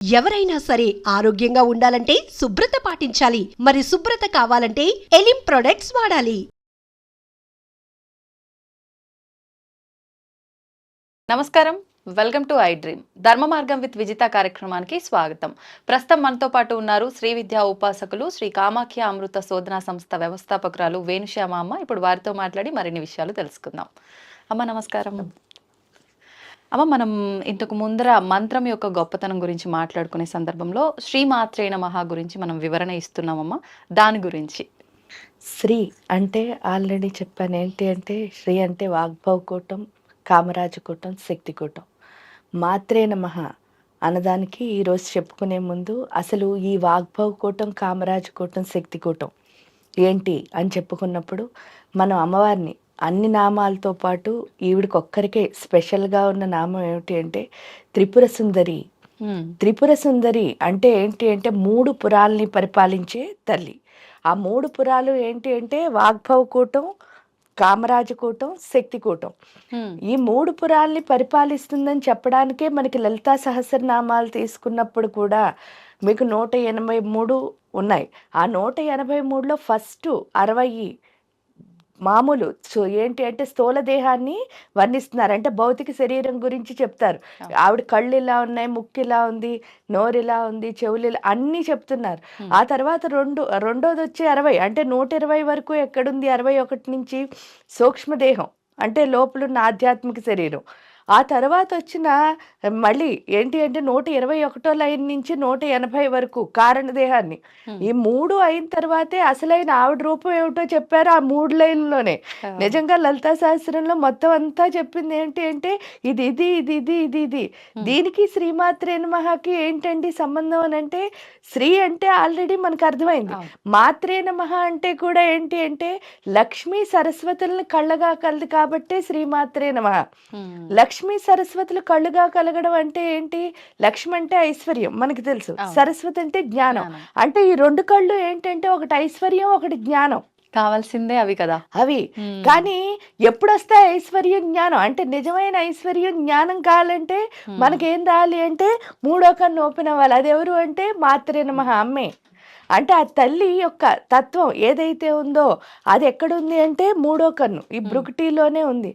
ఎవరైనా సరే ఆరోగ్యంగా ఉండాలంటే శుభ్రత పాటించాలి. మరి శుభ్రత కావాలంటే ఎలిం ప్రొడక్ట్స్ వాడాలి. నమస్కారం, వెల్కమ్ టు ఐ డ్రీమ్. ధర్మ మార్గం విత్ విజిత కార్యక్రమానికి స్వాగతం. ప్రస్తుతం మనతో పాటు ఉన్నారు శ్రీ విద్యా ఉపాసకులు శ్రీ కామాఖ్య అమృత శోధనా సంస్థ వ్యవస్థాపకురాలు వేణుశ్యామ అమ్మ. ఇప్పుడు వారితో మాట్లాడి మరిన్ని విషయాలు తెలుసుకుందాం. అమ్మ నమస్కారం. అమ్మ, మనం ఇంతకు ముందర మంత్రం యొక్క గొప్పతనం గురించి మాట్లాడుకునే సందర్భంలో శ్రీమాత్రే నమః గురించి మనం వివరణ ఇస్తున్నామమ్మ. దాని గురించి శ్రీ అంటే ఆల్రెడీ చెప్పాను. ఏంటి అంటే శ్రీ అంటే వాగ్భవకూటం, కామరాజకూటం, శక్తికూటం. మాత్రే నమః అన్నదానికి ఈరోజు చెప్పుకునే ముందు అసలు ఈ వాగ్భవకూటం, కామరాజకూటం, శక్తికూటం ఏంటి అని చెప్పుకున్నప్పుడు మనం అమ్మవారిని అన్ని నామాలతో పాటు ఈవిడికి ఒక్కరికే స్పెషల్గా ఉన్న నామం ఏమిటి అంటే త్రిపుర సుందరి. త్రిపుర సుందరి అంటే ఏంటి అంటే 3 పురాల్ని పరిపాలించే తల్లి. ఆ 3 పురాలు ఏంటి అంటే వాగ్భవకూటం, కామరాజకూటం, శక్తికూటం. ఈ 3 పురాల్ని పరిపాలిస్తుందని చెప్పడానికే మనకి లలితా సహస్రనామాలు తీసుకున్నప్పుడు కూడా మీకు 183 ఉన్నాయి. ఆ 183లో ఫస్ట్ 60 మామూలు ఏంటి అంటే స్థూల దేహాన్ని వర్ణిస్తున్నారు. అంటే భౌతిక శరీరం గురించి చెప్తారు. ఆవిడ కళ్ళు ఇలా ఉన్నాయి, ముక్కు ఇలా ఉంది, నోరు ఇలా ఉంది, చెవులు ఇలా అన్నీ చెప్తున్నారు. ఆ తర్వాత రెండోది వచ్చి 60 అంటే 120 వరకు ఎక్కడుంది. 61 నుంచి సూక్ష్మదేహం అంటే లోపలున్న ఆధ్యాత్మిక శరీరం. ఆ తర్వాత వచ్చిన మళ్ళీ ఏంటి అంటే 121 లైన్ నుంచి 180 వరకు కారణదేహాన్ని. ఈ 3 అయిన తర్వాతే అసలైన ఆవిడ రూపం ఏమిటో చెప్పారు ఆ 3 లైన్లోనే. నిజంగా లలితా శాస్త్రంలో మొత్తం అంతా చెప్పింది ఏంటి అంటే ఇది ఇది ఇది ఇది ఇది ఇది. దీనికి శ్రీమాత్రే నమఃకి ఏంటండి సంబంధం అని అంటే శ్రీ అంటే ఆల్రెడీ మనకు అర్థమైంది. మాత్రే నమః అంటే కూడా ఏంటి అంటే లక్ష్మీ సరస్వతులను కళ్ళగా కలదు కాబట్టే శ్రీమాత్రే నమః. లక్ష్మీ సరస్వతులు కళ్ళుగా కలగడం అంటే ఏంటి? లక్ష్మి అంటే ఐశ్వర్యం మనకి తెలుసు, సరస్వతి అంటే జ్ఞానం. అంటే ఈ 2 కళ్ళు ఏంటంటే ఒకటి ఐశ్వర్యం, ఒకటి జ్ఞానం. కావాల్సిందే అవి కదా అవి. కానీ ఎప్పుడు వస్తాయి ఐశ్వర్యం, జ్ఞానం? అంటే నిజమైన ఐశ్వర్యం, జ్ఞానం కావాలంటే మనకేం రావాలి అంటే 3వ కన్ను ఓపెన్ అవ్వాలి. అది ఎవరు అంటే మాత్రే నమః అమ్మే. అంటే ఆ తల్లి యొక్క తత్వం ఏదైతే ఉందో అది ఎక్కడుంది అంటే 3వ కన్ను ఈ బ్రుకుటీలోనే ఉంది.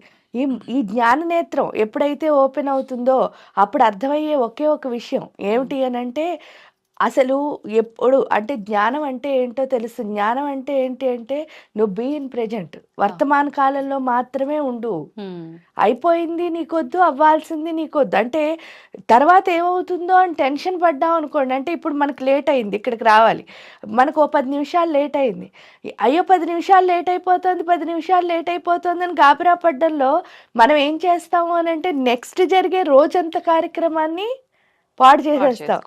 ఈ జ్ఞాన నేత్రం ఎప్పుడైతే ఓపెన్ అవుతుందో అప్పుడు అర్థమయ్యే ఒకే ఒక విషయం ఏమిటి అని అంటే అసలు ఎప్పుడు అంటే జ్ఞానం అంటే ఏంటో తెలుసు. జ్ఞానం అంటే ఏంటి అంటే నువ్వు బీ ఇన్ ప్రెజెంట్, వర్తమాన కాలంలో మాత్రమే ఉండు. అయిపోయింది నీకొద్దు, అవ్వాల్సింది నీకొద్దు. అంటే తర్వాత ఏమవుతుందో అని టెన్షన్ పడ్డాం అనుకోండి. అంటే ఇప్పుడు మనకు లేట్ అయింది, ఇక్కడికి రావాలి, మనకు 10 నిమిషాలు లేట్ అయింది. అయ్యో 10 నిమిషాలు లేట్ అయిపోతుంది, 10 నిమిషాలు లేట్ అయిపోతుంది అని గాబరా పడ్డంలో మనం ఏం చేస్తాము అని అంటే నెక్స్ట్ జరిగే రోజంత కార్యక్రమాన్ని పాడు చేసేస్తాం.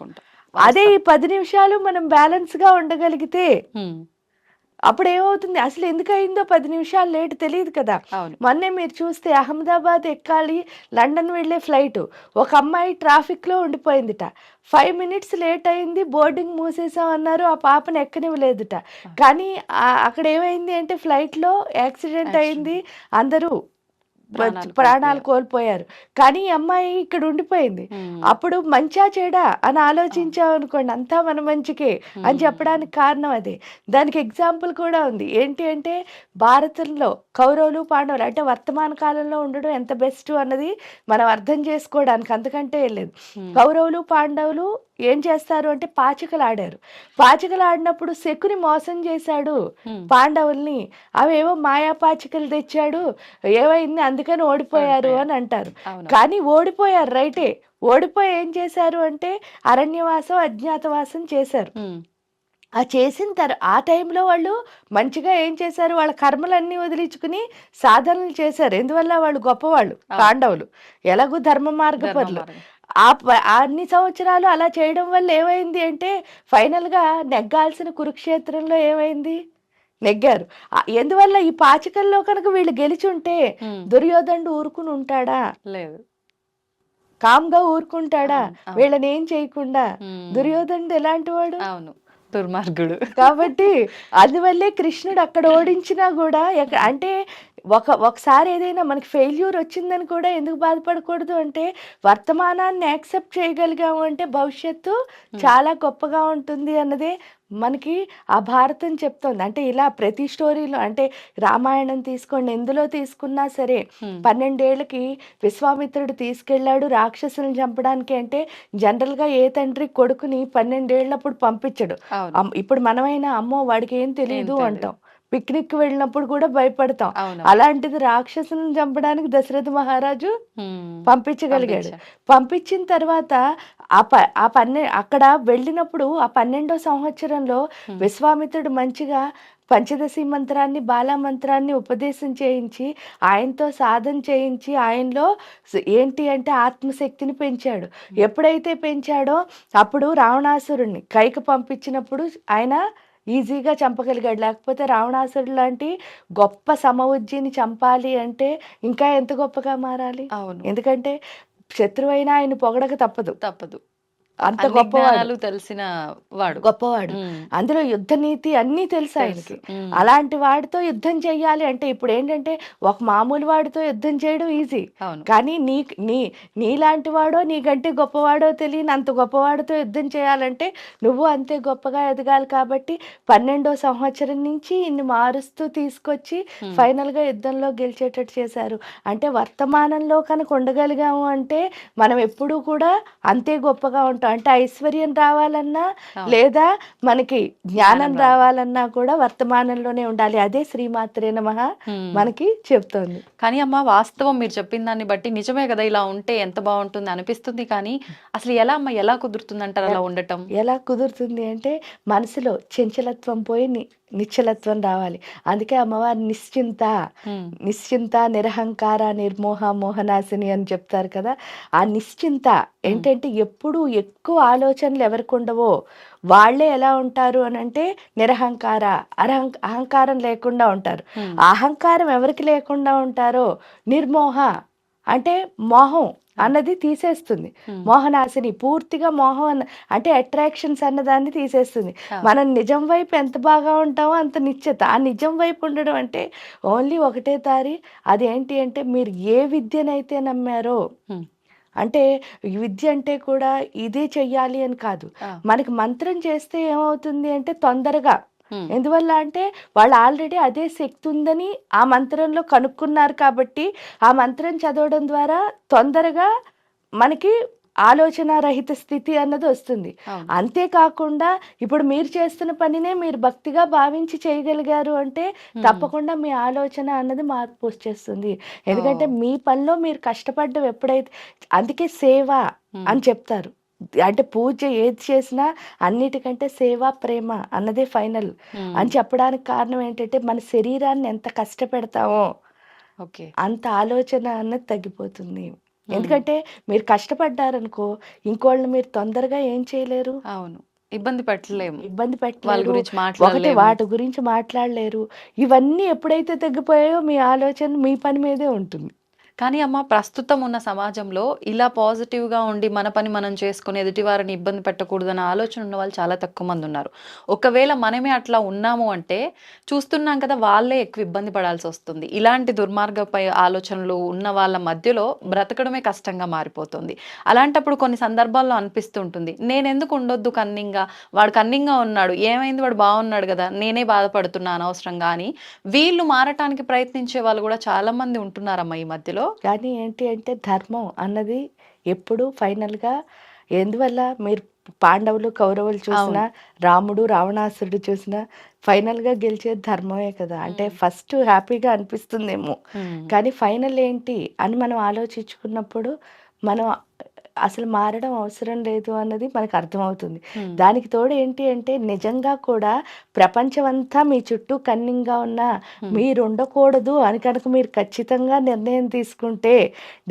అదే ఈ 10 నిమిషాలు మనం బ్యాలెన్స్ గా ఉండగలిగితే అప్పుడు ఏమవుతుంది? అసలు ఎందుకు అయిందో 10 నిమిషాలు లేట్ తెలియదు కదా. మొన్నే మీరు చూస్తే అహ్మదాబాద్ ఎక్కాలి, లండన్ వెళ్ళే ఫ్లైట్, ఒక అమ్మాయి ట్రాఫిక్ లో ఉండిపోయిందిట. 5 మినిట్స్ లేట్ అయింది, బోర్డింగ్ మూసేసాం అన్నారు, ఆ పాపను ఎక్కనివ్వలేదుట. కానీ అక్కడ ఏమైంది అంటే ఫ్లైట్ లో యాక్సిడెంట్ అయింది, అందరూ ప్రాణాలు కోల్పోయారు. కానీ ఈ అమ్మాయి ఇక్కడ ఉండిపోయింది. అప్పుడు మంచా చెడా అని ఆలోచించాం అనుకోండి, అంతా మన మంచికే అని చెప్పడానికి కారణం అదే. దానికి ఎగ్జాంపుల్ కూడా ఉంది. ఏంటి అంటే భారతంలో కౌరవులు, పాండవులు అంటే వర్తమాన కాలంలో ఉండడం ఎంత బెస్ట్ అన్నది మనం అర్థం చేసుకోవడానికి అంతకంటే లేదు. కౌరవులు, పాండవులు ఏం చేస్తారు అంటే పాచికలు ఆడారు. పాచికలు ఆడినప్పుడు శకుని మోసం చేశాడు పాండవుల్ని. అవేవో మాయా పాచికలు తెచ్చాడు, ఏమైంది అందుకని ఓడిపోయారు అని అంటారు. కానీ ఓడిపోయారు రైటే. ఓడిపోయి ఏం చేశారు అంటే అరణ్యవాసం, అజ్ఞాతవాసం చేశారు. ఆ చేసిన ఆ టైంలో వాళ్ళు మంచిగా ఏం చేశారు, వాళ్ళ కర్మలన్నీ వదిలించుకుని సాధనలు చేశారు. ఎందువల్ల వాళ్ళు గొప్పవాళ్ళు పాండవులు, ఎలాగూ ధర్మ మార్గపరులు. అన్ని సంవత్సరాలు అలా చేయడం వల్ల ఏమైంది అంటే ఫైనల్గా నెగ్గాల్సిన కురుక్షేత్రంలో ఏమైంది? నెగ్గారు. ఎందువల్ల ఈ పాచికల్లో కనుక వీళ్ళు గెలిచుంటే దుర్యోధనుడు ఊరుకుని ఉంటాడా? లేదు. కామ్గా ఊరుకుంటాడా వీళ్ళని ఏం చేయకుండా? దుర్యోధనుడు ఎలాంటి వాడు? దుర్మార్గుడు. కాబట్టి అందువల్లే కృష్ణుడు అక్కడ ఓడించినా కూడా అంటే ఒకసారి ఏదైనా మనకి ఫెయిల్యూర్ వచ్చిందని కూడా ఎందుకు బాధపడకూడదు అంటే, వర్తమానాన్ని యాక్సెప్ట్ చేయగలిగాము అంటే భవిష్యత్తు చాలా గొప్పగా ఉంటుంది అన్నదే మనకి ఆ భారతం చెప్తోంది. అంటే ఇలా ప్రతి స్టోరీలో, అంటే రామాయణం తీసుకోండి, ఎందులో తీసుకున్నా సరే 12 ఏళ్ళకి విశ్వామిత్రుడు తీసుకెళ్ళాడు రాక్షసులను చంపడానికి. అంటే జనరల్గా ఏ తండ్రి కొడుకుని 12 ఏళ్ళప్పుడు పంపించడు. ఇప్పుడు మనమైనా అమ్మో వాడికి ఏం తెలియదు అంటాం, పిక్నిక్ వెళ్ళినప్పుడు కూడా భయపడతాం. అలాంటిది రాక్షసులను చంపడానికి దశరథ మహారాజు పంపించగలిగాడు. పంపించిన తర్వాత అక్కడ వెళ్ళినప్పుడు ఆ 12వ సంవత్సరంలో విశ్వామిత్రుడు మంచిగా పంచదశి మంత్రాన్ని, బాలా మంత్రాన్ని ఉపదేశం చేయించి, ఆయనతో సాధన చేయించి, ఆయనలో ఏంటి అంటే ఆత్మశక్తిని పెంచాడు. ఎప్పుడైతే పెంచాడో అప్పుడు రావణాసురుణ్ణి కైకి పంపించినప్పుడు ఆయన ఈజీగా చంపగలిగాడు. లేకపోతే రావణాసురుడు లాంటి గొప్ప సమవుజ్జిని చంపాలి అంటే ఇంకా ఎంత గొప్పగా మారాలి. ఎందుకంటే శత్రువైనా ఆయన పొగడక తప్పదు. అంత గొప్పవాడు, తెలిసిన వాడు, గొప్పవాడు. అందులో యుద్ధ నీతి అన్నీ తెలుసు ఆయనకి. అలాంటి వాడితో యుద్ధం చెయ్యాలి అంటే ఇప్పుడు ఏంటంటే ఒక మామూలు వాడితో యుద్ధం చేయడం ఈజీ, కానీ నీలాంటి వాడో నీకంటే గొప్పవాడో తెలియని అంత గొప్పవాడితో యుద్ధం చేయాలంటే నువ్వు అంతే గొప్పగా ఎదగాలి. కాబట్టి 12వ సంవత్సరం నుంచి ఇన్ని మారుస్తూ తీసుకొచ్చి ఫైనల్ గా యుద్ధంలో గెలిచేటట్టు చేశారు. అంటే వర్తమానంలో కనుక ఉండగలిగాము అంటే మనం ఎప్పుడూ కూడా అంతే గొప్పగా ఉంటాం. అంటే ఐశ్వర్యం రావాలన్నా లేదా మనకి జ్ఞానం రావాలన్నా కూడా వర్తమానంలోనే ఉండాలి. అదే శ్రీమాత్రే నమః మనకి చెప్తోంది. కానీ అమ్మ, వాస్తవం మీరు చెప్పిన దాన్ని బట్టి నిజమే కదా, ఇలా ఉంటే ఎంత బాగుంటుంది అనిపిస్తుంది. కానీ అసలు ఎలా కుదురుతుంది అంటారు అలా ఉండటం? ఎలా కుదురుతుంది అంటే మనసులో చంచలత్వం పోయి నిశ్చలత్వం రావాలి. అందుకే అమ్మవారు నిశ్చింత నిరహంకార నిర్మోహ మోహనాశిని అని చెప్తారు కదా. ఆ నిశ్చింత ఏంటంటే ఎప్పుడు ఎక్కువ ఆలోచనలు ఎవరికి ఉండవో వాళ్ళే ఎలా ఉంటారు అని అంటే నిరహంకార, అహంకారం లేకుండా ఉంటారు. అహంకారం ఎవరికి లేకుండా ఉంటారో నిర్మోహ అంటే మోహం అన్నది తీసేస్తుంది. మోహనాశిని పూర్తిగా మోహం అంటే అట్రాక్షన్స్ అన్నదాన్ని తీసేస్తుంది. మనం నిజం వైపు ఎంత బాగా ఉంటామో అంత నిశ్చిత. ఆ నిజం వైపు ఉండడం అంటే ఓన్లీ ఒకటే దారి. అదేంటి అంటే మీరు ఏ విద్యనైతే నమ్మారో, అంటే విద్య అంటే కూడా ఇదే చెయ్యాలి అని కాదు. మనకి మంత్రం చేస్తే ఏమవుతుంది అంటే తొందరగా, ఎందువల్ల అంటే వాళ్ళు ఆల్రెడీ అదే శక్తి ఉందని ఆ మంత్రంలో కనుక్కున్నారు. కాబట్టి ఆ మంత్రం చదవడం ద్వారా తొందరగా మనకి ఆలోచన రహిత స్థితి అన్నది వస్తుంది. అంతేకాకుండా ఇప్పుడు మీరు చేస్తున్న పనినే మీరు భక్తిగా భావించి చేయగలిగారు అంటే తప్పకుండా మీ ఆలోచన అన్నది మార్పు వచ్చేస్తుంది. ఎందుకంటే మీ పనిలో మీరు కష్టపడ్డం ఎప్పుడైతే, అందుకే సేవ అని చెప్తారు. అంటే పూజ ఏది చేసినా అన్నిటికంటే సేవ ప్రేమ అన్నదే ఫైనల్ అని చెప్పడానికి కారణం ఏంటంటే మన శరీరాన్ని ఎంత కష్టపెడతామో అంత ఆలోచన అన్నది తగ్గిపోతుంది. ఎందుకంటే మీరు కష్టపడ్డారనుకో ఇంకోళ్ళని మీరు తొందరగా ఏం చేయలేరు, ఇబ్బంది పెట్టలేము, ఒకటి వాటి గురించి మాట్లాడలేరు. ఇవన్నీ ఎప్పుడైతే తగ్గిపోయాయో మీ ఆలోచన మీ పని మీదే ఉంటుంది. కానీ అమ్మ, ప్రస్తుతం ఉన్న సమాజంలో ఇలా పాజిటివ్గా ఉండి మన పని మనం చేసుకుని ఎదుటి వారిని ఇబ్బంది పెట్టకూడదన్న ఆలోచన ఉన్న వాళ్ళు చాలా తక్కువ మంది ఉన్నారు. ఒకవేళ మనమే అట్లా ఉన్నాము అంటే చూస్తున్నాం కదా, వాళ్ళే ఎక్కువ ఇబ్బంది పడాల్సి వస్తుంది. ఇలాంటి దుర్మార్గపై ఆలోచనలు ఉన్న వాళ్ళ మధ్యలో బ్రతకడమే కష్టంగా మారిపోతుంది. అలాంటప్పుడు కొన్ని సందర్భాల్లో అనిపిస్తుంటుంది, నేను ఎందుకు ఉండొద్దు కన్నింగా, వాడు కన్నింగా ఉన్నాడు, ఏమైంది, వాడు బాగున్నాడు కదా, నేనే బాధపడుతున్నా అనవసరంగా అని వీళ్ళు మారటానికి ప్రయత్నించే వాళ్ళు కూడా చాలా మంది ఉంటున్నారమ్మా ఈ మధ్యలో. కానీ ఏంటి అంటే ధర్మం అన్నది ఎప్పుడు ఫైనల్గా, ఎందువల్ల మీరు పాండవులు కౌరవులు చూసినా, రాముడు రావణాసురుడు చూసినా ఫైనల్గా గెలిచేది ధర్మమే కదా. అంటే ఫస్ట్ హ్యాపీగా అనిపిస్తుందేమో, కానీ ఫైనల్ ఏంటి అని మనం ఆలోచించుకున్నప్పుడు మనం అసలు మారడం అవసరం లేదు అన్నది మనకు అర్థమవుతుంది. దానికి తోడు ఏంటి అంటే నిజంగా కూడా ప్రపంచం అంతా మీ చుట్టూ కన్నింగ్గా ఉన్నా మీరు ఉండకూడదు అని కనుక మీరు ఖచ్చితంగా నిర్ణయం తీసుకుంటే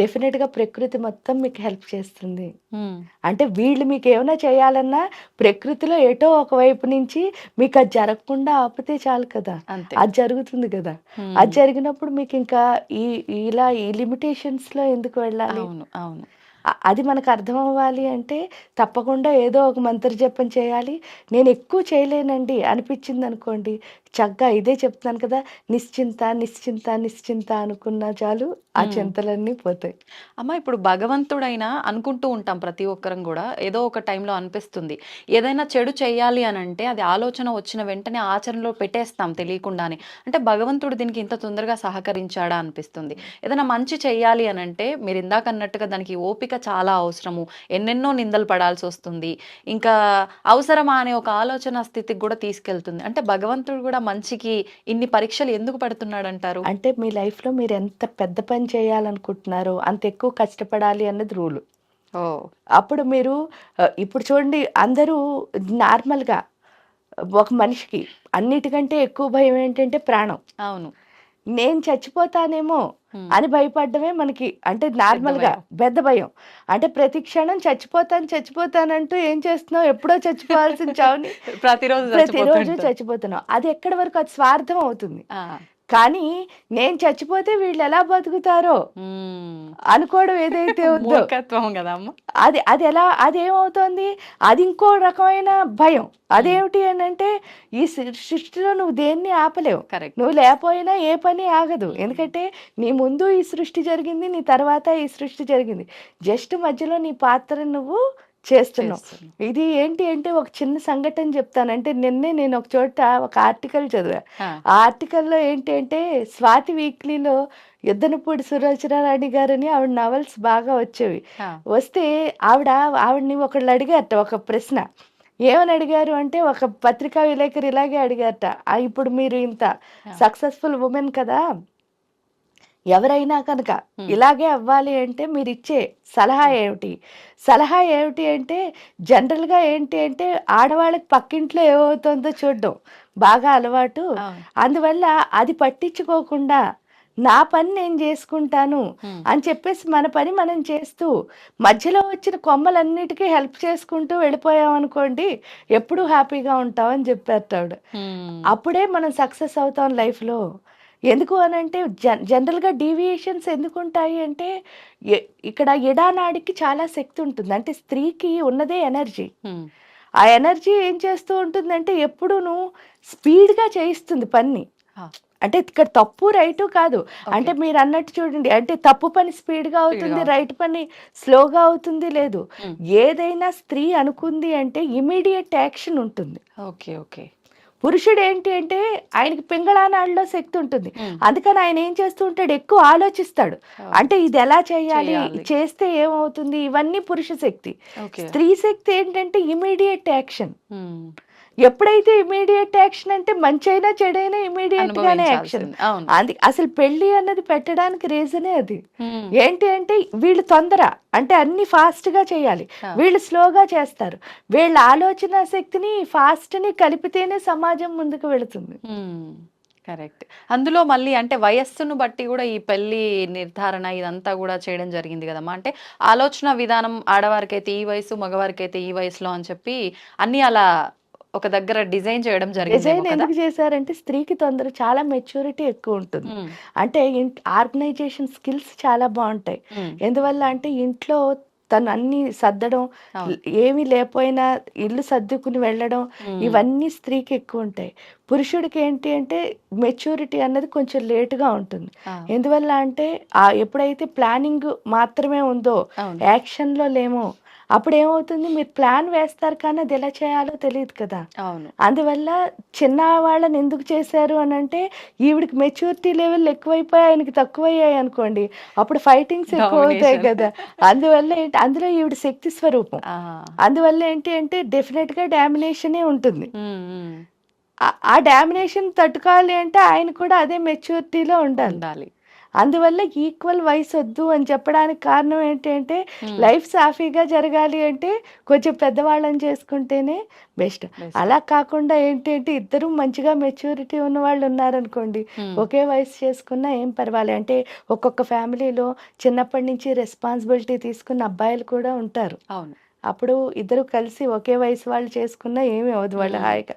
డెఫినెట్గా ప్రకృతి మొత్తం మీకు హెల్ప్ చేస్తుంది. అంటే వీళ్ళు మీకు ఏమైనా చేయాలన్నా ప్రకృతిలో ఏటో ఒకవైపు నుంచి మీకు అది జరగకుండా ఆపితే చాలు కదా, అది జరుగుతుంది కదా. అది జరిగినప్పుడు మీకు ఇంకా ఈ లిమిటేషన్స్ లో ఎందుకు వెళ్ళాలి. అది మనకు అర్థం అవ్వాలి అంటే తప్పకుండా ఏదో ఒక మంత్ర జపం చేయాలి. నేను ఎక్కువ చేయలేనండి అనిపించింది అనుకోండి, చక్కగా ఇదే చెప్తున్నాను కదా, నిశ్చింత నిశ్చింత నిశ్చింత అనుకున్నా చాలు, ఆ చింతలన్నీ పోతాయి. అమ్మ ఇప్పుడు భగవంతుడైనా అనుకుంటూ ఉంటాం ప్రతి ఒక్కరం కూడా, ఏదో ఒక టైంలో అనిపిస్తుంది ఏదైనా చెడు చేయాలి అని అంటే అది ఆలోచన వచ్చిన వెంటనే ఆచరణలో పెట్టేస్తాం తెలియకుండానే. అంటే భగవంతుడు దీనికి ఇంత తొందరగా సహకరించాడా అనిపిస్తుంది. ఏదైనా మంచి చేయాలి అని అంటే మీరు ఇందాక అన్నట్టుగా దానికి ఓపిక చాలా అవసరము, ఎన్నెన్నో నిందలు పడాల్సి వస్తుంది, ఇంకా అవసరమా అనే ఒక ఆలోచన స్థితికి కూడా తీసుకెళ్తుంది. అంటే భగవంతుడు కూడా మంచికి ఇన్ని పరీక్షలు ఎందుకు పడుతున్నాడు అంటారు? అంటే మీ లైఫ్లో మీరు ఎంత పెద్ద పని చేయాలనుకుంటున్నారో అంత ఎక్కువ కష్టపడాలి అన్నది రూలు. ఓ అప్పుడు మీరు ఇప్పుడు చూడండి, అందరూ నార్మల్గా ఒక మనిషికి అన్నిటికంటే ఎక్కువ భయం ఏంటంటే ప్రాణం. అవును. నేను చచ్చిపోతానేమో అని భయపడ్డమే మనకి అంటే నార్మల్గా పెద్ద భయం. అంటే ప్రతి క్షణం చచ్చిపోతానంటూ ఏం చేస్తున్నావు, ఎప్పుడో చచ్చిపోవాల్సిన చావుని ప్రతిరోజు చచ్చిపోతున్నావు. అది ఎక్కడి వరకు అది స్వార్థం అవుతుంది. కానీ నేను చచ్చిపోతే వీళ్ళు ఎలా బతుకుతారో అనుకోవడం ఏదైతే ఉందో అదేమవుతోంది, అది ఇంకో రకమైన భయం. అదేమిటి అని అంటే ఈ సృష్టిలో నువ్వు దేన్ని ఆపలేవు, నువ్వు లేకపోయినా ఏ పని ఆగదు. ఎందుకంటే నీ ముందు ఈ సృష్టి జరిగింది, నీ తర్వాత ఈ సృష్టి జరిగింది, జస్ట్ మధ్యలో నీ పాత్ర నువ్వు చేస్తున్నావు. ఇది ఏంటి అంటే ఒక చిన్న సంఘటన చెప్తాను. అంటే నిన్నే నేను ఒక చోట ఒక ఆర్టికల్ చదివా. ఆ ఆర్టికల్లో ఏంటి అంటే స్వాతి వీక్లీలో యుద్ధనపూడి సులోచనారాణి గారని ఆవిడ నవల్స్ బాగా వచ్చేవి. వస్తే ఆవిడని ఒకళ్ళు అడిగారట ఒక ప్రశ్న. ఏమని అడిగారు అంటే, ఒక పత్రికా విలేకరు ఇలాగే అడిగారట, ఇప్పుడు మీరు ఇంత సక్సెస్ఫుల్ ఉమెన్ కదా, ఎవరైనా కనుక ఇలాగే అవ్వాలి అంటే మీరు ఇచ్చే సలహా ఏమిటి అంటే, జనరల్గా ఏంటి అంటే ఆడవాళ్ళకి పక్కింట్లో ఏమవుతుందో చూడడం బాగా అలవాటు. అందువల్ల అది పట్టించుకోకుండా నా పని నేను చేసుకుంటాను అని చెప్పేసి మన పని మనం చేస్తూ మధ్యలో వచ్చిన కొమ్మలన్నిటికీ హెల్ప్ చేసుకుంటూ వెళ్ళిపోయాం అనుకోండి, ఎప్పుడూ హ్యాపీగా ఉంటామని చెప్పారు ఆవిడ. అప్పుడే మనం సక్సెస్ అవుతాం లైఫ్లో. ఎందుకు అనంటే జనరల్గా డీవియేషన్స్ ఎందుకు ఉంటాయి అంటే, ఇక్కడ ఎడానాడికి చాలా శక్తి ఉంటుంది. అంటే స్త్రీకి ఉన్నదే ఎనర్జీ. ఆ ఎనర్జీ ఏం చేస్తూ ఉంటుందంటే ఎప్పుడూను స్పీడ్గా చేయిస్తుంది పని. అంటే ఇక్కడ తప్పు రైటు కాదు, అంటే మీరు అన్నట్టు చూడండి, అంటే తప్పు పని స్పీడ్గా అవుతుంది, రైట్ పని స్లోగా అవుతుంది లేదు. ఏదైనా స్త్రీ అనుకుంది అంటే ఇమీడియట్ యాక్షన్ ఉంటుంది. పురుషుడు ఏంటి అంటే ఆయనకి పింగళానాడులో శక్తి ఉంటుంది, అందుకని ఆయన ఏం చేస్తూ ఉంటాడు, ఎక్కువ ఆలోచిస్తాడు. అంటే ఇది ఎలా చేయాలి, చేస్తే ఏమవుతుంది, ఇవన్నీ పురుష శక్తి. స్త్రీ శక్తి ఏంటంటే ఇమీడియట్ యాక్షన్. ఎప్పుడైతే ఇమీడియట్ యాక్షన్ అంటే మంచి అయినా చెడైనా ఇమీడియట్ గానే యాక్షన్. అసలు పెళ్లి అన్నది పెట్టడానికి రీజనే అది. ఏంటి అంటే వీళ్ళు తొందర, అంటే అన్ని ఫాస్ట్ గా చేయాలి, వీళ్ళు స్లోగా చేస్తారు. వీళ్ళ ఆలోచన శక్తిని ఫాస్ట్ ని కలిపితేనే సమాజం ముందుకు వెళుతుంది. కరెక్ట్. అందులో మళ్ళీ అంటే వయస్సును బట్టి కూడా ఈ పెళ్లి నిర్ధారణ ఇదంతా కూడా చేయడం జరిగింది కదమ్మా. అంటే ఆలోచన విధానం ఆడవారికైతే ఈ వయసు, మగవారికైతే ఈ వయసులో అని చెప్పి అన్ని అలా ఒక దగ్గర డిజైన్ చేయడం జరిగింది. డిజైన్ ఎందుకు చేశారంటే స్త్రీకి తొందర చాలా మెచ్యూరిటీ ఎక్కువ ఉంటుంది. అంటే ఆర్గనైజేషన్ స్కిల్స్ చాలా బాగుంటాయి. ఎందువల్ల అంటే ఇంట్లో తను అన్ని సర్దడం, ఏమీ లేకపోయినా ఇల్లు సర్దుకుని వెళ్ళడం, ఇవన్నీ స్త్రీకి ఎక్కువ ఉంటాయి. పురుషుడికి ఏంటి అంటే మెచ్యూరిటీ అన్నది కొంచెం లేటుగా ఉంటుంది. ఎందువల్ల అంటే ఎప్పుడైతే ప్లానింగ్ మాత్రమే ఉందో, యాక్షన్లో లేమో, అప్పుడు ఏమవుతుంది, మీరు ప్లాన్ వేస్తారు కానీ అది ఎలా చేయాలో తెలియదు కదా. అందువల్ల చిన్న వాళ్ళని ఎందుకు చేశారు అని అంటే, ఈవిడికి మెచ్యూరిటీ లెవెల్ ఎక్కువైపోయి ఆయనకి తక్కువయ్యాయి అనుకోండి, అప్పుడు ఫైటింగ్స్ ఎక్కువ అవుతాయి కదా. అందువల్ల ఏంటి, అందులో ఈవిడ శక్తి స్వరూపం. అందువల్ల ఏంటి అంటే డెఫినెట్ గా డామినేషనే ఉంటుంది. ఆ డామినేషన్ తట్టుకోవాలి అంటే ఆయన కూడా అదే మెచ్యూరిటీలో ఉండాలి. అందువల్ల ఈక్వల్ వయసు వద్దు అని చెప్పడానికి కారణం ఏంటి అంటే, లైఫ్ సాఫీగా జరగాలి అంటే కొంచెం పెద్దవాళ్ళని చేసుకుంటేనే బెస్ట్. అలా కాకుండా ఏంటి అంటే ఇద్దరు మంచిగా మెచ్యూరిటీ ఉన్న వాళ్ళు ఉన్నారనుకోండి, ఒకే వయసు చేసుకున్నా ఏం పర్వాలేదు. అంటే ఒక్కొక్క ఫ్యామిలీలో చిన్నప్పటి నుంచి రెస్పాన్సిబిలిటీ తీసుకున్న అబ్బాయిలు కూడా ఉంటారు. అప్పుడు ఇద్దరు కలిసి ఒకే వయసు వాళ్ళు చేసుకున్నా ఏమీ అవ్వదు, వాళ్ళు హాయిగా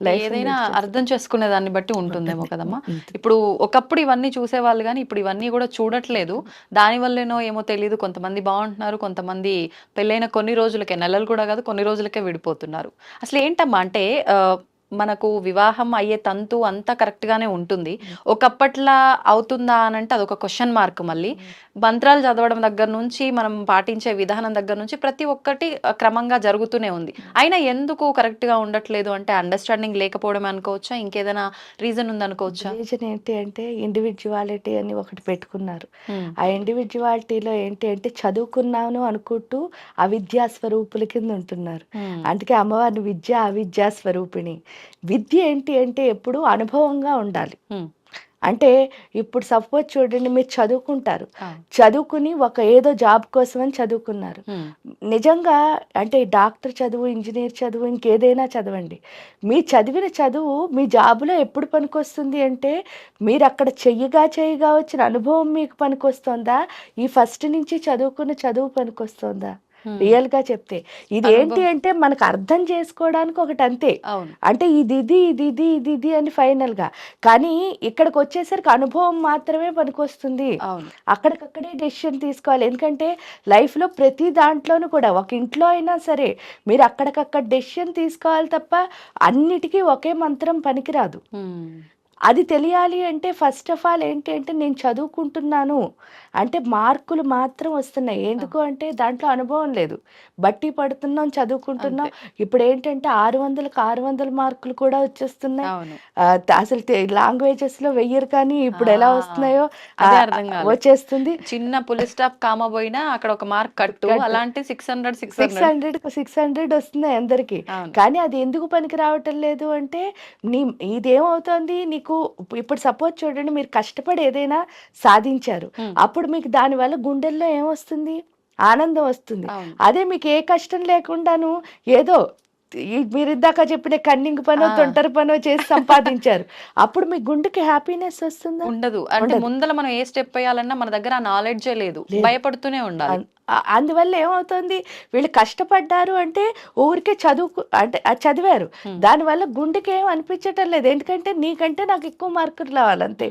లైఫ్ ఏదైనా అర్థం చేసుకునే దాన్ని బట్టి ఉంటుందేమో కదమ్మా. ఇప్పుడు ఒకప్పుడు ఇవన్నీ చూసేవాళ్ళు కానీ ఇప్పుడు ఇవన్నీ కూడా చూడట్లేదు. దాని వల్లేనో ఏమో తెలియదు, కొంతమంది బాగుంటున్నారు, కొంతమంది పెళ్ళైన కొన్ని రోజులకే, నెలలు కూడా కాదు కొన్ని రోజులకే విడిపోతున్నారు. అసలు ఏంటమ్మా అంటే మనకు వివాహం అయ్యే తంతు అంతా కరెక్ట్ గానే ఉంటుంది, ఒకప్పట్లా అవుతుందా అని అంటే అదొక క్వశ్చన్ మార్క్. మళ్ళీ మంత్రాలు చదవడం దగ్గర నుంచి మనం పాటించే విధానం దగ్గర నుంచి ప్రతి ఒక్కటి క్రమంగా జరుగుతూనే ఉంది. అయినా ఎందుకు కరెక్ట్ గా ఉండట్లేదు అంటే అండర్స్టాండింగ్ లేకపోవడం అనుకోవచ్చా, ఇంకేదైనా రీజన్ ఉందనుకోవచ్చా? రీజన్ ఏంటి అంటే ఇండివిజువాలిటీ అని ఒకటి పెట్టుకున్నారు. ఆ ఇండివిజువాలిటీలో ఏంటి అంటే చదువుకున్నాను అనుకుంటూ అవిద్యా స్వరూపుల కింద ఉంటున్నారు. అందుకే అమ్మవారిని విద్య అవిద్యా స్వరూపిణి. విద్య ఏంటి అంటే ఎప్పుడు అనుభవంగా ఉండాలి. అంటే ఇప్పుడు సపోజ్ చూడండి, మీరు చదువుకుంటారు, చదువుకుని ఒక ఏదో జాబ్ కోసం అని చదువుకున్నారు. నిజంగా అంటే డాక్టర్ చదువు, ఇంజనీర్ చదువు, ఇంకేదైనా చదవండి, మీ చదివిన చదువు మీ జాబులో ఎప్పుడు పనికొస్తుంది అంటే మీరు అక్కడ చెయ్యగా వచ్చిన అనుభవం మీకు పనికొస్తుందా, ఈ ఫస్ట్ నుంచి చదువుకున్న చదువు పనికొస్తుందా? రియల్ గా చెప్తే ఇది ఏంటి అంటే మనకు అర్థం చేసుకోవడానికి ఒకటి అంతే, అంటే ఇది అని ఫైనల్ గా. కానీ ఇక్కడికి వచ్చేసరికి అనుభవం మాత్రమే పనికొస్తుంది. అక్కడికక్కడే డెసిషన్ తీసుకోవాలి. ఎందుకంటే లైఫ్ లో ప్రతి దాంట్లోనూ కూడా, ఒక ఇంట్లో అయినా సరే మీరు అక్కడికక్కడ డెసిషన్ తీసుకోవాలి తప్ప అన్నిటికీ ఒకే మంత్రం పనికిరాదు. అది తెలియాలి అంటే ఫస్ట్ ఆఫ్ ఆల్ ఏంటి అంటే నేను చదువుకుంటున్నాను అంటే మార్కులు మాత్రం వస్తున్నాయి. ఎందుకు అంటే దాంట్లో అనుభవం లేదు, బట్టి పడుతున్నాం, చదువుకుంటున్నాం. ఇప్పుడు ఏంటంటే 600కి 600 మార్కులు కూడా వచ్చేస్తున్నాయి. అసలు లాంగ్వేజెస్ లో వెయ్యరు, కానీ ఇప్పుడు ఎలా వస్తున్నాయో వచ్చేస్తుంది. చిన్న పులి స్టాప్ కామ పోయినా అక్కడ ఒక మార్క్ కట్టు, అలాంటి 600 వస్తున్నాయి అందరికి. కానీ అది ఎందుకు పనికి రావటం లేదు అంటే ఇదేమవుతుంది, నీకు ఇప్పుడు సపోజ్ చూడండి, మీరు కష్టపడి ఏదైనా సాధించారు, అప్పుడు మీకు దాని వల్ల గుండెల్లో ఏమొస్తుంది, ఆనందం వస్తుంది. అదే మీకు ఏ కష్టం లేకుండాను ఏదో మీరు ఇందాక చెప్పిన కన్నింగ్ పనో తొంటరి పనో చేసి సంపాదించారు, అప్పుడు మీ గుండెకి హ్యాపీనెస్ వస్తుందా? ఉండదు. అంటే ముందర మనం ఏ స్టెప్ వేయాలన్నా మన దగ్గర ఆ నాలెడ్జే లేదు, భయపడుతూనే ఉండాలి. అందువల్ల ఏమవుతుంది, వీళ్ళు కష్టపడ్డారు అంటే ఊరికే అంటే చదివారు, దానివల్ల గుండెకి ఏం అనిపించటం లేదు. ఎందుకంటే నీకంటే నాకు ఎక్కువ మార్కులు రావాలంతే,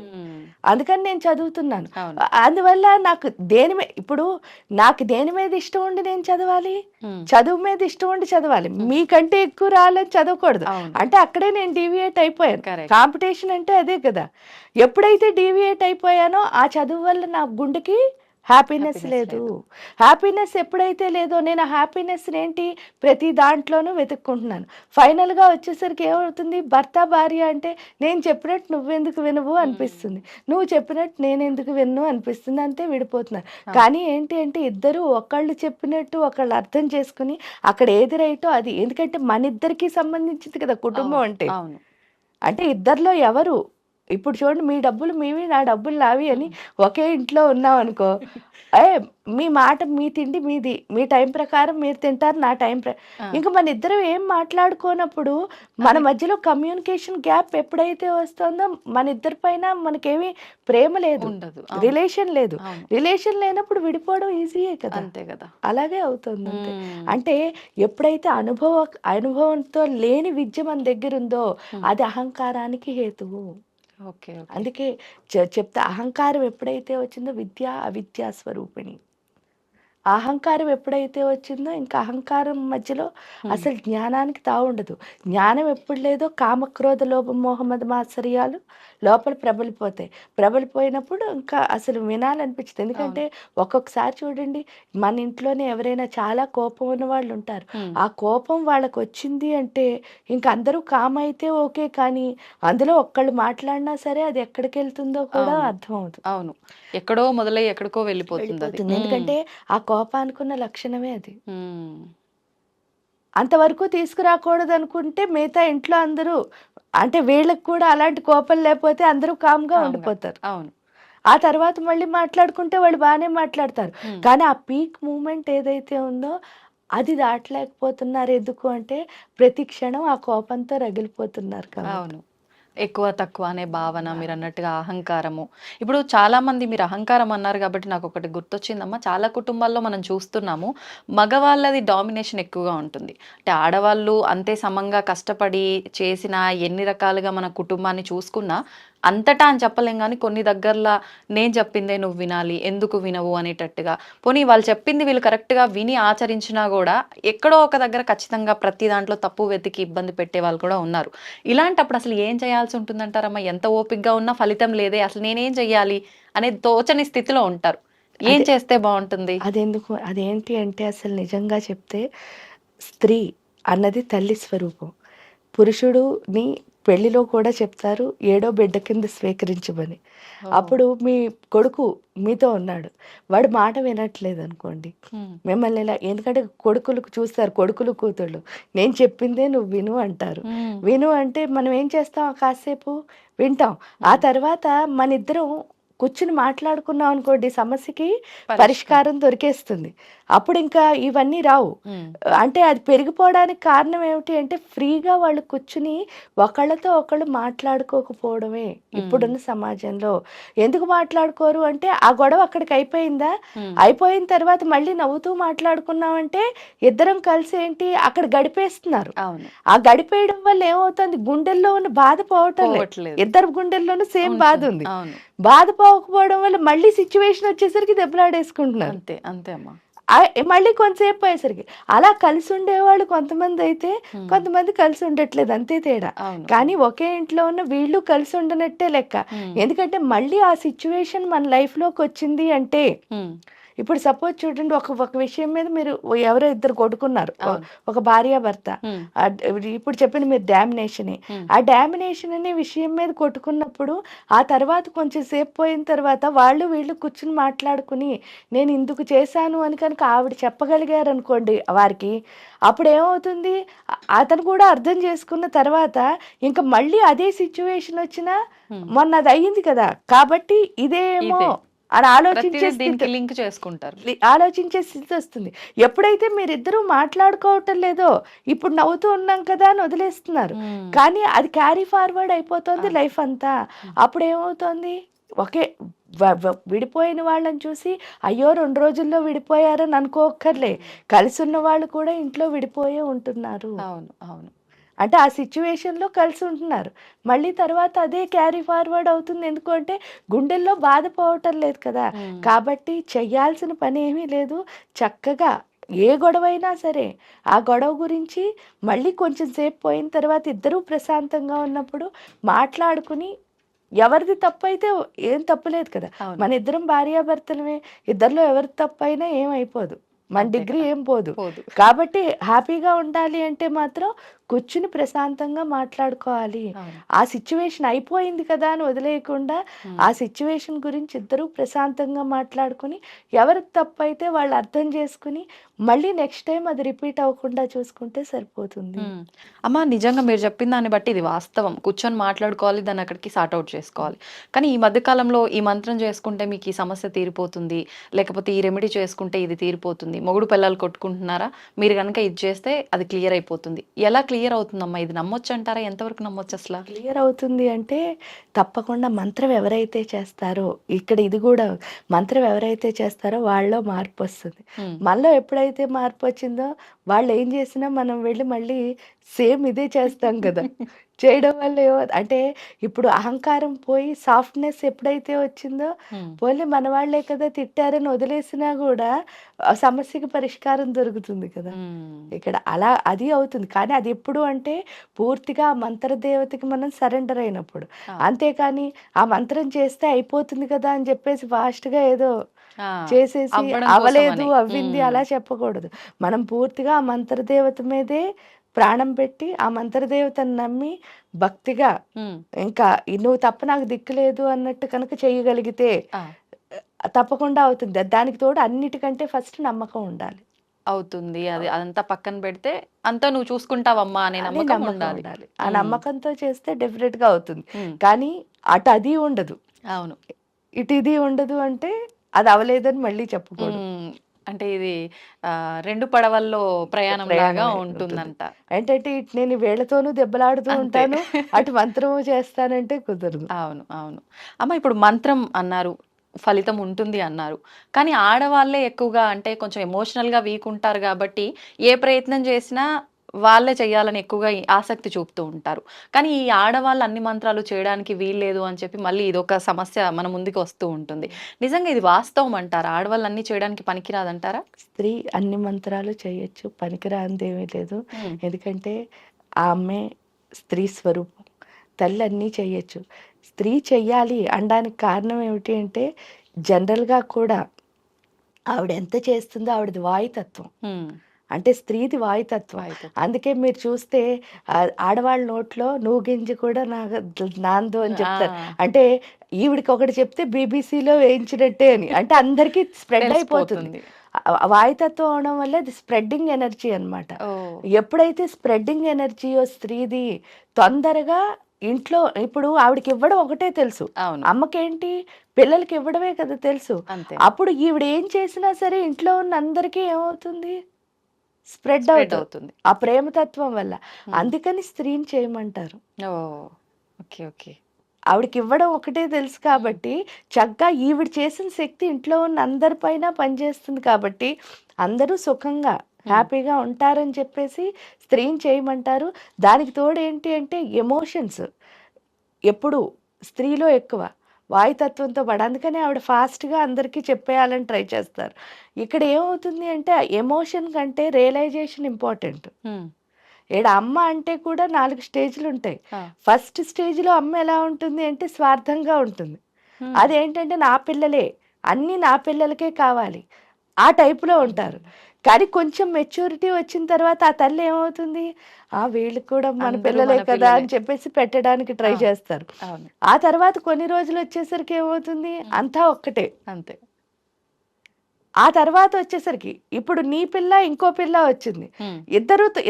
అందుకని నేను చదువుతున్నాను. అందువల్ల నాకు నాకు దేని మీద ఇష్టం ఉండి నేను చదవాలి, చదువు మీద ఇష్టం ఉండి చదవాలి. మీకంటే ఎక్కువ రావాలని చదవకూడదు. అంటే అక్కడే నేను డీవియేట్ అయిపోయాను. కాంపిటీషన్ అంటే అదే కదా. ఎప్పుడైతే డీవియేట్ అయిపోయానో ఆ చదువు వల్ల నా గుండెకి హ్యాపీనెస్ లేదు. హ్యాపీనెస్ ఎప్పుడైతే లేదో నేను ఆ హ్యాపీనెస్ ఏంటి ప్రతి దాంట్లోనూ వెతుక్కుంటున్నాను. ఫైనల్గా వచ్చేసరికి ఏమవుతుంది, భర్త భార్య అంటే నేను చెప్పినట్టు నువ్వెందుకు వినవు అనిపిస్తుంది, నువ్వు చెప్పినట్టు నేను ఎందుకు విన్ను అనిపిస్తుంది, అంతే విడిపోతున్నారు. కానీ ఏంటి అంటే ఇద్దరు ఒకళ్ళు చెప్పినట్టు ఒకళ్ళు అర్థం చేసుకుని అక్కడ ఏది రైటో అది, ఎందుకంటే మన ఇద్దరికి సంబంధించింది కదా కుటుంబం అంటే. అంటే ఇద్దరిలో ఎవరు, ఇప్పుడు చూడండి, మీ డబ్బులు మీవి, నా డబ్బులు నావి అని ఒకే ఇంట్లో ఉన్నాం అనుకో, మీ మాట మీ తిండి మీది, మీ టైం ప్రకారం మీరు తింటారు, నా టైం ఇంకా మన ఇద్దరం ఏం మాట్లాడుకోనప్పుడు మన మధ్యలో కమ్యూనికేషన్ గ్యాప్ ఎప్పుడైతే వస్తుందో మన ఇద్దరి పైన మనకేమీ ప్రేమ లేదు, రిలేషన్ లేదు. రిలేషన్ లేనప్పుడు విడిపోవడం ఈజీయే కదా, అంతే కదా, అలాగే అవుతుంది అంతే. అంటే ఎప్పుడైతే అనుభవంతో లేని విద్య మన దగ్గర ఉందో అది అహంకారానికి హేతువు. అందుకే చెప్తా, అహంకారం ఎప్పుడైతే వచ్చిందో విద్య అవిద్యా స్వరూపిణి. అహంకారం ఎప్పుడైతే వచ్చిందో ఇంకా అహంకారం మధ్యలో అసలు జ్ఞానానికి తావుండదు. జ్ఞానం ఎప్పుడు లేదో కామక్రోధ లోభ మోహమద మాత్సర్యాలు లోపల ప్రబలిపోయినప్పుడు ఇంకా అసలు వినాలనిపించదు. ఎందుకంటే ఒక్కొక్కసారి చూడండి, మన ఇంట్లోనే ఎవరైనా చాలా కోపం ఉన్న వాళ్ళు ఉంటారు, ఆ కోపం వాళ్ళకి వచ్చింది అంటే ఇంకా అందరూ కామ్ అయితే ఓకే, కానీ అందులో ఒక్కళ్ళు మాట్లాడినా సరే అది ఎక్కడికి వెళ్తుందో కూడా అర్థం అవుతుంది. అవును, ఎక్కడో మొదలై ఎక్కడికో వెళ్ళిపోతుంది. ఎందుకంటే ఆ కోపానుకున్న లక్షణమే అది. అంతవరకు తీసుకురాకూడదు అనుకుంటే మిగతా ఇంట్లో అందరూ, అంటే వీళ్ళకి కూడా అలాంటి కోపం లేకపోతే అందరూ కామ్గా ఉండిపోతారు. అవును, ఆ తర్వాత మళ్ళీ మాట్లాడుకుంటే వాళ్ళు బాగానే మాట్లాడతారు. కానీ ఆ పీక్ మూమెంట్ ఏదైతే ఉందో అది దాటలేకపోతున్నారు. ఎందుకు అంటే ప్రతి క్షణం ఆ కోపంతో రగిలిపోతున్నారు. అవును, ఎక్కువ తక్కువ అనే భావన, మీరు అన్నట్టుగా అహంకారము. ఇప్పుడు చాలా మంది, మీరు అహంకారం అన్నారు కాబట్టి నాకు ఒకటి గుర్తొచ్చిందమ్మా. చాలా కుటుంబాల్లో మనం చూస్తున్నాము, మగవాళ్ళది డామినేషన్ ఎక్కువగా ఉంటుంది. అంటే ఆడవాళ్ళు అంతే సమంగా కష్టపడి చేసిన ఎన్ని రకాలుగా మన కుటుంబాన్ని చూసుకున్నా అంతటా అని చెప్పలేం, కానీ కొన్ని దగ్గరలా నేను చెప్పిందే నువ్వు వినాలి, ఎందుకు వినవు అనేటట్టుగా. పోనీ వాళ్ళు చెప్పింది వీళ్ళు కరెక్ట్గా విని ఆచరించినా కూడా ఎక్కడో ఒక దగ్గర ఖచ్చితంగా ప్రతి దాంట్లో తప్పు వెతికి ఇబ్బంది పెట్టే వాళ్ళు కూడా ఉన్నారు. ఇలాంటప్పుడు అసలు ఏం చేయాల్సి ఉంటుందంటారమ్మా? ఎంత ఓపికగా ఉన్నా ఫలితం లేదే, అసలు నేనేం చెయ్యాలి అనేది తోచని స్థితిలో ఉంటారు. ఏం చేస్తే బాగుంటుంది? అదెందుకు, అదేంటి అంటే అసలు నిజంగా చెప్తే స్త్రీ అన్నది తల్లి స్వరూపం. పురుషుడుని పెళ్లిలో కూడా చెప్తారు, ఏడో బిడ్డ కింద స్వీకరించమని. అప్పుడు మీ కొడుకు మీతో ఉన్నాడు, వాడు మాట వినట్లేదు అనుకోండి, మిమ్మల్ని ఇలా, ఎందుకంటే కొడుకులకు చూస్తారు, కొడుకులు కూతుళ్ళు నేను చెప్పిందే నువ్వు విను అంటారు. విను అంటే మనం ఏం చేస్తాం, కాసేపు వింటాం. ఆ తర్వాత మన ఇద్దరం కూర్చుని మాట్లాడుకున్నాం అనుకోండి, సమస్యకి పరిష్కారం దొరికేస్తుంది. అప్పుడు ఇంకా ఇవన్నీ రావు. అంటే అది పెరిగిపోవడానికి కారణం ఏమిటి అంటే ఫ్రీగా వాళ్ళు కూర్చుని ఒకళ్ళతో ఒకళ్ళు మాట్లాడుకోకపోవడమే ఇప్పుడున్న సమాజంలో. ఎందుకు మాట్లాడుకోరు అంటే ఆ గొడవ అక్కడికి అయిపోయిందా, అయిపోయిన తర్వాత మళ్ళీ నవ్వుతూ మాట్లాడుకున్నామంటే ఇద్దరం కలిసి ఏంటి అక్కడ గడిపేస్తున్నారు. ఆ గడిపేయడం వల్ల ఏమవుతుంది, గుండెల్లో ఉన్న బాధ పోవటం లేదు, ఇద్దరు గుండెల్లోనూ సేమ్ బాధ ఉంది. బాధ పోకపోవడం వల్ల మళ్ళీ సిచ్యువేషన్ వచ్చేసరికి దెబ్బలాడేసుకుంటున్నారు. అంతే అంతే అమ్మా. మళ్ళీ కొంతసేపు అయ్యేసరికి అలా కలిసి ఉండేవాళ్ళు కొంతమంది అయితే, కొంతమంది కలిసి ఉండట్లేదు, అంతే తేడా. కానీ ఒకే ఇంట్లో ఉన్న వీళ్ళు కలిసి ఉండనట్టే లెక్క. ఎందుకంటే మళ్ళీ ఆ సిచ్యువేషన్ మన లైఫ్ లోకి వచ్చింది అంటే, ఇప్పుడు సపోజ్ చూడండి, ఒక విషయం మీద మీరు ఎవరో ఇద్దరు కొట్టుకున్నారు, ఒక భార్య భర్త. ఇప్పుడు చెప్పండి మీరు డామినేషనే. ఆ డామినేషన్ అనే విషయం మీద కొట్టుకున్నప్పుడు ఆ తర్వాత కొంచెం సేపు పోయిన తర్వాత వాళ్ళు వీళ్ళు కూర్చుని మాట్లాడుకుని నేను ఇందుకు చేశాను అని కనుక ఆవిడ చెప్పగలిగారు అనుకోండి వారికి, అప్పుడు ఏమవుతుంది, అతను కూడా అర్థం చేసుకున్న తర్వాత ఇంకా మళ్ళీ అదే సిచ్యువేషన్ వచ్చినా మొన్న అది అయ్యింది కదా కాబట్టి ఇదేమో అని లింక్ చేసుకుంటారు, ఆలోచించే స్థితి వస్తుంది. ఎప్పుడైతే మీరిద్దరూ మాట్లాడుకోవటం లేదో, ఇప్పుడు నవ్వుతూ ఉన్నాం కదా అని వదిలేస్తున్నారు, కానీ అది క్యారీ ఫార్వర్డ్ అయిపోతుంది లైఫ్ అంతా. అప్పుడు ఏమవుతుంది, ఒకే విడిపోయిన వాళ్ళని చూసి అయ్యో 2 రోజుల్లో విడిపోయారని అనుకోక్కర్లే, కలిసి ఉన్న వాళ్ళు కూడా ఇంట్లో విడిపోయే ఉంటున్నారు. అవును అవును. అంటే ఆ సిచ్యువేషన్లో కలిసి ఉంటున్నారు, మళ్ళీ తర్వాత అదే క్యారీ ఫార్వర్డ్ అవుతుంది. ఎందుకంటే గుండెల్లో బాధపోవటం లేదు కదా. కాబట్టి చెయ్యాల్సిన పని ఏమీ లేదు, చక్కగా ఏ గొడవ అయినా సరే ఆ గొడవ గురించి మళ్ళీ కొంచెం సేపు పోయిన తర్వాత ఇద్దరూ ప్రశాంతంగా ఉన్నప్పుడు మాట్లాడుకుని, ఎవరిది తప్పు అయితే ఏం తప్పులేదు కదా, మన ఇద్దరం భార్యాభర్తలమే, ఇద్దరిలో ఎవరి తప్పు అయినా ఏమైపోదు, మన డిగ్రీ ఏం పోదు. కాబట్టి హ్యాపీగా ఉండాలి అంటే మాత్రం కూర్చుని ప్రశాంతంగా మాట్లాడుకోవాలి. ఆ సిచ్యువేషన్ అయిపోయింది కదా అని వదిలేయకుండా ఆ సిచ్యువేషన్ గురించి ఇద్దరు ప్రశాంతంగా మాట్లాడుకుని ఎవరి తప్పు అయితే వాళ్ళు అర్థం చేసుకుని మళ్ళీ నెక్స్ట్ టైం అది రిపీట్ అవ్వకుండా చూసుకుంటే సరిపోతుంది. అమ్మ, నిజంగా మీరు చెప్పిన దాన్ని బట్టి ఇది వాస్తవం. కూర్చొని మాట్లాడుకోవాలి, దాన్ని అక్కడికి సార్ట్అవుట్ చేసుకోవాలి. కానీ ఈ మధ్యకాలంలో ఈ మంత్రం చేసుకుంటే మీకు ఈ సమస్య తీరిపోతుంది, లేకపోతే ఈ రెమెడీ చేసుకుంటే ఇది తీరిపోతుంది, మొగుడు పిల్లలు కొట్టుకుంటున్నారా, మీరు కనుక ఇది చేస్తే అది క్లియర్ అయిపోతుంది, ఎలా క్లియర్ అవుతుందమ్మా? ఇది నమ్మొచ్చు అంటారా? ఎంతవరకు నమ్మొచ్చు అసలు? క్లియర్ అవుతుంది అంటే తప్పకుండా మంత్రం ఎవరైతే చేస్తారో, ఇక్కడ ఇది కూడా మంత్రం ఎవరైతే చేస్తారో వాళ్ళలో మార్పు వస్తుంది. మనలో ఎప్పుడైతే మార్పు వచ్చిందో వాళ్ళు ఏం చేసినా మనం వెళ్ళి మళ్ళీ సేమ్ ఇదే చేస్తాం కదా. చేయడం వల్ల అంటే ఇప్పుడు అహంకారం పోయి సాఫ్ట్నెస్ ఎప్పుడైతే వచ్చిందో, పోలే మన వాళ్ళే కదా తిట్టారని వదిలేసినా కూడా సమస్యకి పరిష్కారం దొరుకుతుంది కదా. ఇక్కడ అలా అది అవుతుంది. కానీ అది ఎప్పుడు అంటే పూర్తిగా ఆ మంత్రదేవతకి మనం సరెండర్ అయినప్పుడు. అంతేకాని ఆ మంత్రం చేస్తే అయిపోతుంది కదా అని చెప్పేసి ఫాస్ట్గా ఏదో చేసేసి అవలేదు అవ్వింది అలా చెప్పకూడదు. మనం పూర్తిగా ఆ మంత్రదేవత మీదే ప్రాణం పెట్టి ఆ మంత్రదేవతను నమ్మి భక్తిగా, ఇంకా నువ్వు తప్ప నాకు దిక్కులేదు అన్నట్టు కనుక చేయగలిగితే తప్పకుండా అవుతుంది. దానికి తోడు అన్నిటికంటే ఫస్ట్ నమ్మకం ఉండాలి. అవుతుంది. అది అదంతా పక్కన పెడితే అంతా నువ్వు చూసుకుంటావమ్మా అనే నమ్మకం ఉండాలి. ఆ నమ్మకంతో చేస్తే డెఫినెట్ గా అవుతుంది. కానీ అటు అది ఉండదు, అవును, ఇటు ఇది ఉండదు అంటే అది అవలేదని మళ్ళీ చెప్పకూడదు. అంటే ఇది రెండు పడవల్లో ప్రయాణం లాగా ప్రయాణమే ఉంటుంది. ఉంటుందంట. ఏంటంటే ఇటు నేను వీళ్ళతోనూ దెబ్బలాడుతూ అంతే. ఉంటాను, అటు మంత్రము చేస్తానంటే కుదరదు. అవును. అవును. అమ్మ ఇప్పుడు మంత్రం అన్నారు. ఫలితం ఉంటుంది అన్నారు. కానీ ఆడవాళ్ళే ఎక్కువగా అంటే కొంచెం ఎమోషనల్‌గా వీక్ ఉంటారు గాబట్టి, ఏ ప్రయత్నం చేసినా వాళ్ళే చేయాలని ఎక్కువగా ఆసక్తి చూపుతూ ఉంటారు. కానీ ఈ ఆడవాళ్ళు అన్ని మంత్రాలు చేయడానికి వీల్లేదు అని చెప్పి మళ్ళీ ఇదొక సమస్య మన ముందుకు వస్తూ ఉంటుంది. నిజంగా ఇది వాస్తవం అంటారా? ఆడవాళ్ళు అన్నీ చేయడానికి పనికిరాదంటారా? స్త్రీ అన్ని మంత్రాలు చేయొచ్చు, పనికిరానిదేమీ లేదు. హ్మ్. ఎందుకంటే ఆ అమ్మే స్త్రీ స్వరూపం. తల్లి అన్నీ చెయ్యొచ్చు. స్త్రీ చెయ్యాలి అనడానికి కారణం ఏమిటి అంటే జనరల్‌గా కూడా ఆవిడ ఎంత చేస్తుందో ఆవిడది వాయుతత్వం. హ్మ్. అంటే స్త్రీది వాయుతత్వం. వాయుతత్వం. అందుకే మీరు చూస్తే ఆడవాళ్ళ నోట్లో నువ్వు గింజ కూడా నాందో అని చెప్తారు. ఆ! అంటే ఈవిడికి ఒకటి చెప్తే బీబీసీలో వేయించినట్టే అని. అంటే అందరికీ స్ప్రెడ్ అయిపోతుంది. తెలిసిపోతుంది. వాయుతత్వం అవడం వల్ల అది స్ప్రెడ్డింగ్ ఎనర్జీ అన్నమాట. ఓహ్! ఎప్పుడైతే స్ప్రెడ్డింగ్ ఎనర్జీయో స్త్రీది తొందరగా ఇంట్లో ఇప్పుడు ఆవిడకి ఇవ్వడం ఒకటే తెలుసు. అవును. అమ్మకేంటి పిల్లలకి ఇవ్వడమే కదా తెలుసు. అంతే. అప్పుడు ఈవిడ ఏం చేసినా సరే ఇంట్లో ఉన్న అందరికీ ఏమవుతుంది? స్ప్రెడ్ స్ప్రెడ్ అవుతుంది. అవుతుంది. ఆ ప్రేమతత్వం వల్ల. హ్మ్. అందుకని స్త్రీని చేయమంటారు. ఓహ్! ఓకే. ఓకే. ఆవిడకి ఇవ్వడం ఒకటే తెలుసు కాబట్టి చక్కగా ఈవిడ చేసిన శక్తి ఇంట్లో ఉన్న అందరిపైన పనిచేస్తుంది కాబట్టి అందరూ సుఖంగా హ్యాపీగా ఉంటారని చెప్పేసి స్త్రీని చేయమంటారు. దానికి తోడు ఏంటి అంటే ఎమోషన్స్ ఎప్పుడు స్త్రీలో ఎక్కువ వాయుతత్వంతో పడి అందుకని ఆవిడ ఫాస్ట్గా అందరికీ చెప్పేయాలని ట్రై చేస్తారు. ఇక్కడ ఏమవుతుంది అంటే ఎమోషన్ కంటే రియలైజేషన్ ఇంపార్టెంట్. హ్మ్. ఈడ అమ్మ అంటే కూడా 4 స్టేజ్‌లు ఉంటాయి. ఆ! ఫస్ట్ స్టేజ్‌లో అమ్మ ఎలా ఉంటుంది అంటే స్వార్థంగా ఉంటుంది. హ్మ్. అదేంటంటే నా పిల్లలే, అన్నీ నా పిల్లలకే కావాలి. ఆ టైప్‌లో ఉంటారు. కానీ కొంచెం మెచ్యూరిటీ వచ్చిన తర్వాత ఆ తల్లి ఏమవుతుంది? వీళ్ళు కూడా మన అందరూ పిల్లలే మన కదా పిల్లలే. అని చెప్పేసి పెట్టడానికి ట్రై ఆ! చేస్తారు. అవును. ఆ తర్వాత కొన్ని రోజులు వచ్చేసరికి ఏమవుతుంది? అంతా ఒక్కటే. అంతే. ఆ తర్వాత వచ్చేసరికి ఇప్పుడు నీ పిల్ల ఇంకో పిల్ల వచ్చింది. హ్మ్.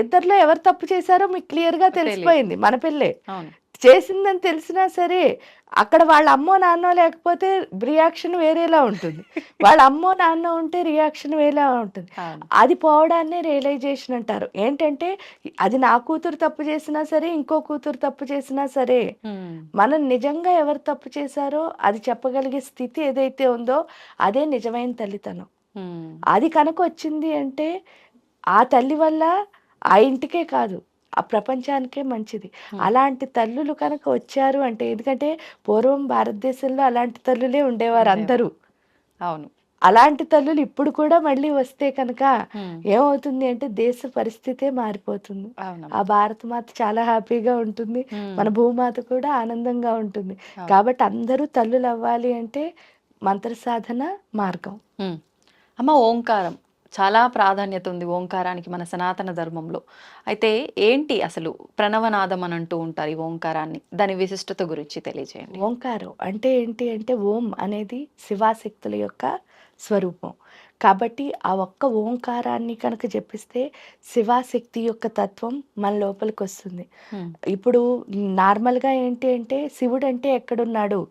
ఇద్దరిలో ఎవరు తప్పు చేశారో మీకు క్లియర్‌గా తెలీదు. తెలిసిపోయింది. మన పిల్లే. అవును. చేసిందని తెలిసినా సరే అక్కడ వాళ్ళ అమ్మో నాన్నో లేకపోతే రియాక్షన్ వేరేలా ఉంటుంది. వాళ్ళ అమ్మో నాన్నో ఉంటే రియాక్షన్ వేరేలా ఉంటుంది. అవును. అది పోవడాన్నే రియలైజేషన్ అంటారు. ఏంటంటే అది నా కూతురు తప్పు చేసినా సరే, ఇంకో కూతురు తప్పు చేసినా సరే, హ్మ్. మనం నిజంగా ఎవరు తప్పు చేశారో అది చెప్పగలిగే స్థితి ఏదైతే ఉందో అదే నిజమైన తల్లితనం. హ్మ్. అది కనుక వచ్చింది అంటే ఆ తల్లి వల్ల ఆ ఇంటికే కాదు ఆ ప్రపంచానికే మంచిది. అలాంటి తల్లులు కనుక వచ్చారు అంటే ఎందుకంటే పూర్వం భారతదేశంలో అలాంటి తల్లులే ఉండేవారు అందరూ. అవును. అలాంటి తల్లులు ఇప్పుడు కూడా మళ్ళీ వస్తే కనుక హ్మ్. ఏమవుతుంది అంటే దేశ పరిస్థితే మారిపోతుంది. అవునమ్మా. ఆ భారతమాత చాలా హ్యాపీగా ఉంటుంది. హ్మ్. మన భూమాత కూడా ఆనందంగా ఉంటుంది. అవును. కాబట్టి అందరూ తల్లులు అవ్వాలి అంటే మంత్ర సాధన మార్గం. హ్మ్. అమ్మ ఓంకారం చాలా ప్రాధాన్యత ఉంది ఓంకారానికి మన సనాతన ధర్మంలో. అయితే ఏంటి అసలు ప్రణవనాదం అని అంటూ ఉంటారు ఈ ఓంకారాన్ని. దాని విశిష్టత గురించి తెలియజేయండి. ఓంకారం అంటే ఏంటి అంటే ఓం అనేది శివాశక్తుల యొక్క స్వరూపం. కాబట్టి ఆ ఒక్క ఓంకారాన్ని కనుక జపిస్తే శివాశక్తి యొక్క తత్వం మన లోపలికొస్తుంది. హ్మ్. ఇప్పుడు నార్మల్‌గా ఏంటి అంటే శివుడంటే ఎక్కడున్నాడు?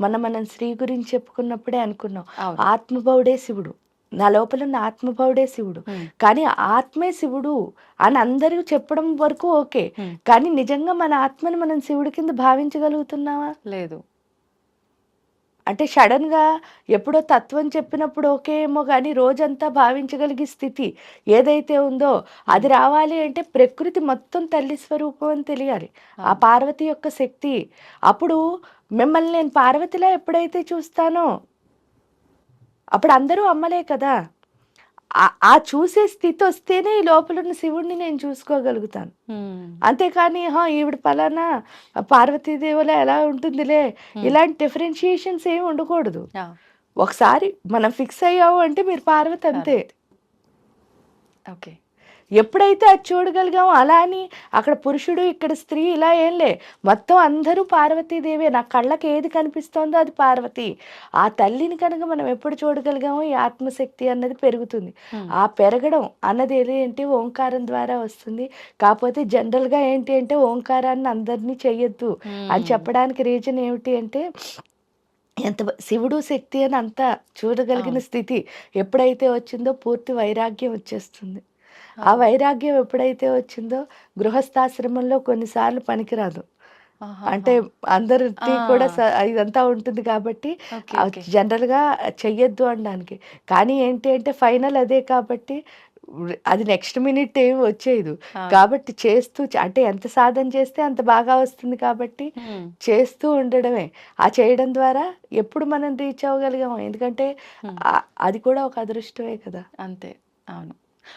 మనం శ్రీ గురించి చెప్పుకున్నప్పుడే అనుకున్నాం. అవును. ఆత్మభవుడే శివుడు. నా లోపల ఉన్న ఆత్మభవుడే శివుడు. హ్మ్. కానీ ఆత్మే శివుడు అని అందరూ చెప్పడం వరకు ఓకే. హ్మ్. కానీ నిజంగా మన ఆత్మని మనం శివుడి కింద భావించగలుగుతున్నావా? లేదు. అంటే సడన్‌గా ఎప్పుడో తత్వం చెప్పినప్పుడు ఓకే ఏమో గానీ, రోజంతా భావించగలిగే స్థితి ఏదైతే ఉందో, అది రావాలి అంటే ప్రకృతి మొత్తం తల్లి స్వరూపం అని తెలియాలి. ఆ అవును. పార్వతి యొక్క శక్తి. అప్పుడు మిమ్మల్ని నేను పార్వతిలా ఎప్పుడైతే చూస్తానో, అప్పుడు అందరూ అమ్మలే కదా! ఆ చూసే స్థితొస్తేనే ఈ లోపలున్న శివుడిని నేను చూసుకోగలుగుతాను. హ్మ్. అంతేకాని ఈవిడ పలానా పార్వతీదేవిలా ఎలా ఉంటుందిలే, హ్మ్. ఇలాంటి డిఫరెన్షియేషన్స్ ఏమి ఉండకూడదు. ఆ! ఒకసారి మనం ఫిక్స్ అయ్యాము అంటే మీరు పార్వతి అంతే. పార్వతి. ఓకే. ఎప్పుడైతే అది చూడగలిగామో అలా అని అక్కడ పురుషుడు, ఇక్కడ స్త్రీ ఇలా ఏంలే. మొత్తం అందరూ పార్వతీదేవే. నా కళ్ళకి ఏది కనిపిస్తోందో అది పార్వతి. ఆ తల్లిని కనుక మనం ఎప్పుడు చూడగలిగామో ఈ ఆత్మశక్తి అన్నది పెరుగుతుంది. హ్మ్. ఆ పెరగడం అన్నది ఏంటి ఓంకారం ద్వారా వస్తుంది. కాకపోతే జనరల్‌గా ఏంటి అంటే ఓంకారాన్ని అందరినీ చెయ్యొద్దు అని హ్మ్. చెప్పడానికి రీజన్ ఏమిటి అంటే శివుడు శక్తి అని అంతా చూడగలిగిన అవును. స్థితి ఎప్పుడైతే వచ్చిందో పూర్తి వైరాగ్యం వచ్చేస్తుంది. ఆ అవును. వైరాగ్యం ఎప్పుడైతే వచ్చిందో గృహస్థాశ్రమంలో కొన్నిసార్లు పనికిరాదు. అంటే ఆహాహా! ఆ! అందరిది కూడా ఇదంతా ఉంటుంది కాబట్టి ఓకే. ఓకే. జనరల్‌గా చెయ్యొద్దు అనడానికి. కానీ ఏంటి అంటే ఫైనల్ అదే కాబట్టి అది నెక్స్ట్ మినిట్ ఏమి వచ్చేయదు. అవును. కాబట్టి చేస్తూ అంటే ఎంత సాధన చేస్తే అంత బాగా వస్తుంది కాబట్టి హ్మ్. చేస్తూ ఉండడమే. ఆ చేయడం ద్వారా ఎప్పుడు మనం రీచ్ అవ్వగలిగాం. ఎందుకంటే హ్మ్. అది కూడా ఒక అదృష్టమే కదా! అంతే. అవును.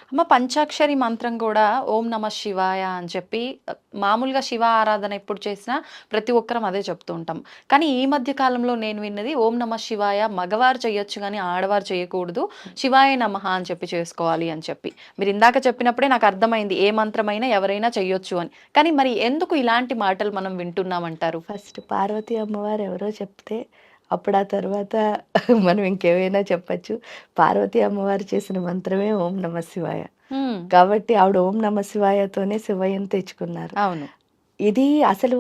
అమ్మ పంచాక్షరి మంత్రం గూడా ఓం నమః శివాయ అని చెప్పి మామూలుగా శివ ఆరాధన ఎప్పుడు చేసినా ప్రతి ఒక్కరం అదే చెప్తూ ఉంటాం. కానీ ఈ మధ్య కాలంలో నేను విన్నది ఓం నమః శివాయ మగవారు చేయొచ్చు గానీ ఆడవారు చేయకూడదు. శివాయ నమః అని చెప్పి చేసుకోవాలి అని చెప్పి. మీరిందాక చెప్పినప్పుడే నాకు అర్థమైంది. ఏ మంత్రమైనా ఎవరైనా చెయ్యొచ్చు అని. కానీ మరి ఎందుకు ఇలాంటి మాటలు మనం వింటున్నామంటారు? ఫస్ట్ పార్వతీ అమ్మవారు ఎవరో చెప్తే, అప్పుడు ఆ తర్వాత మనం ఇంకేమైనా చెప్పచ్చు. పార్వతీ అమ్మవారు చేసిన మంత్రమే ఓం నమ శివాయ. హ్మ్. కాబట్టి ఆవిడ ఓం నమ శివాయతోనే శివయ్యని తెచ్చుకున్నారు. అవును. ఇది అసలు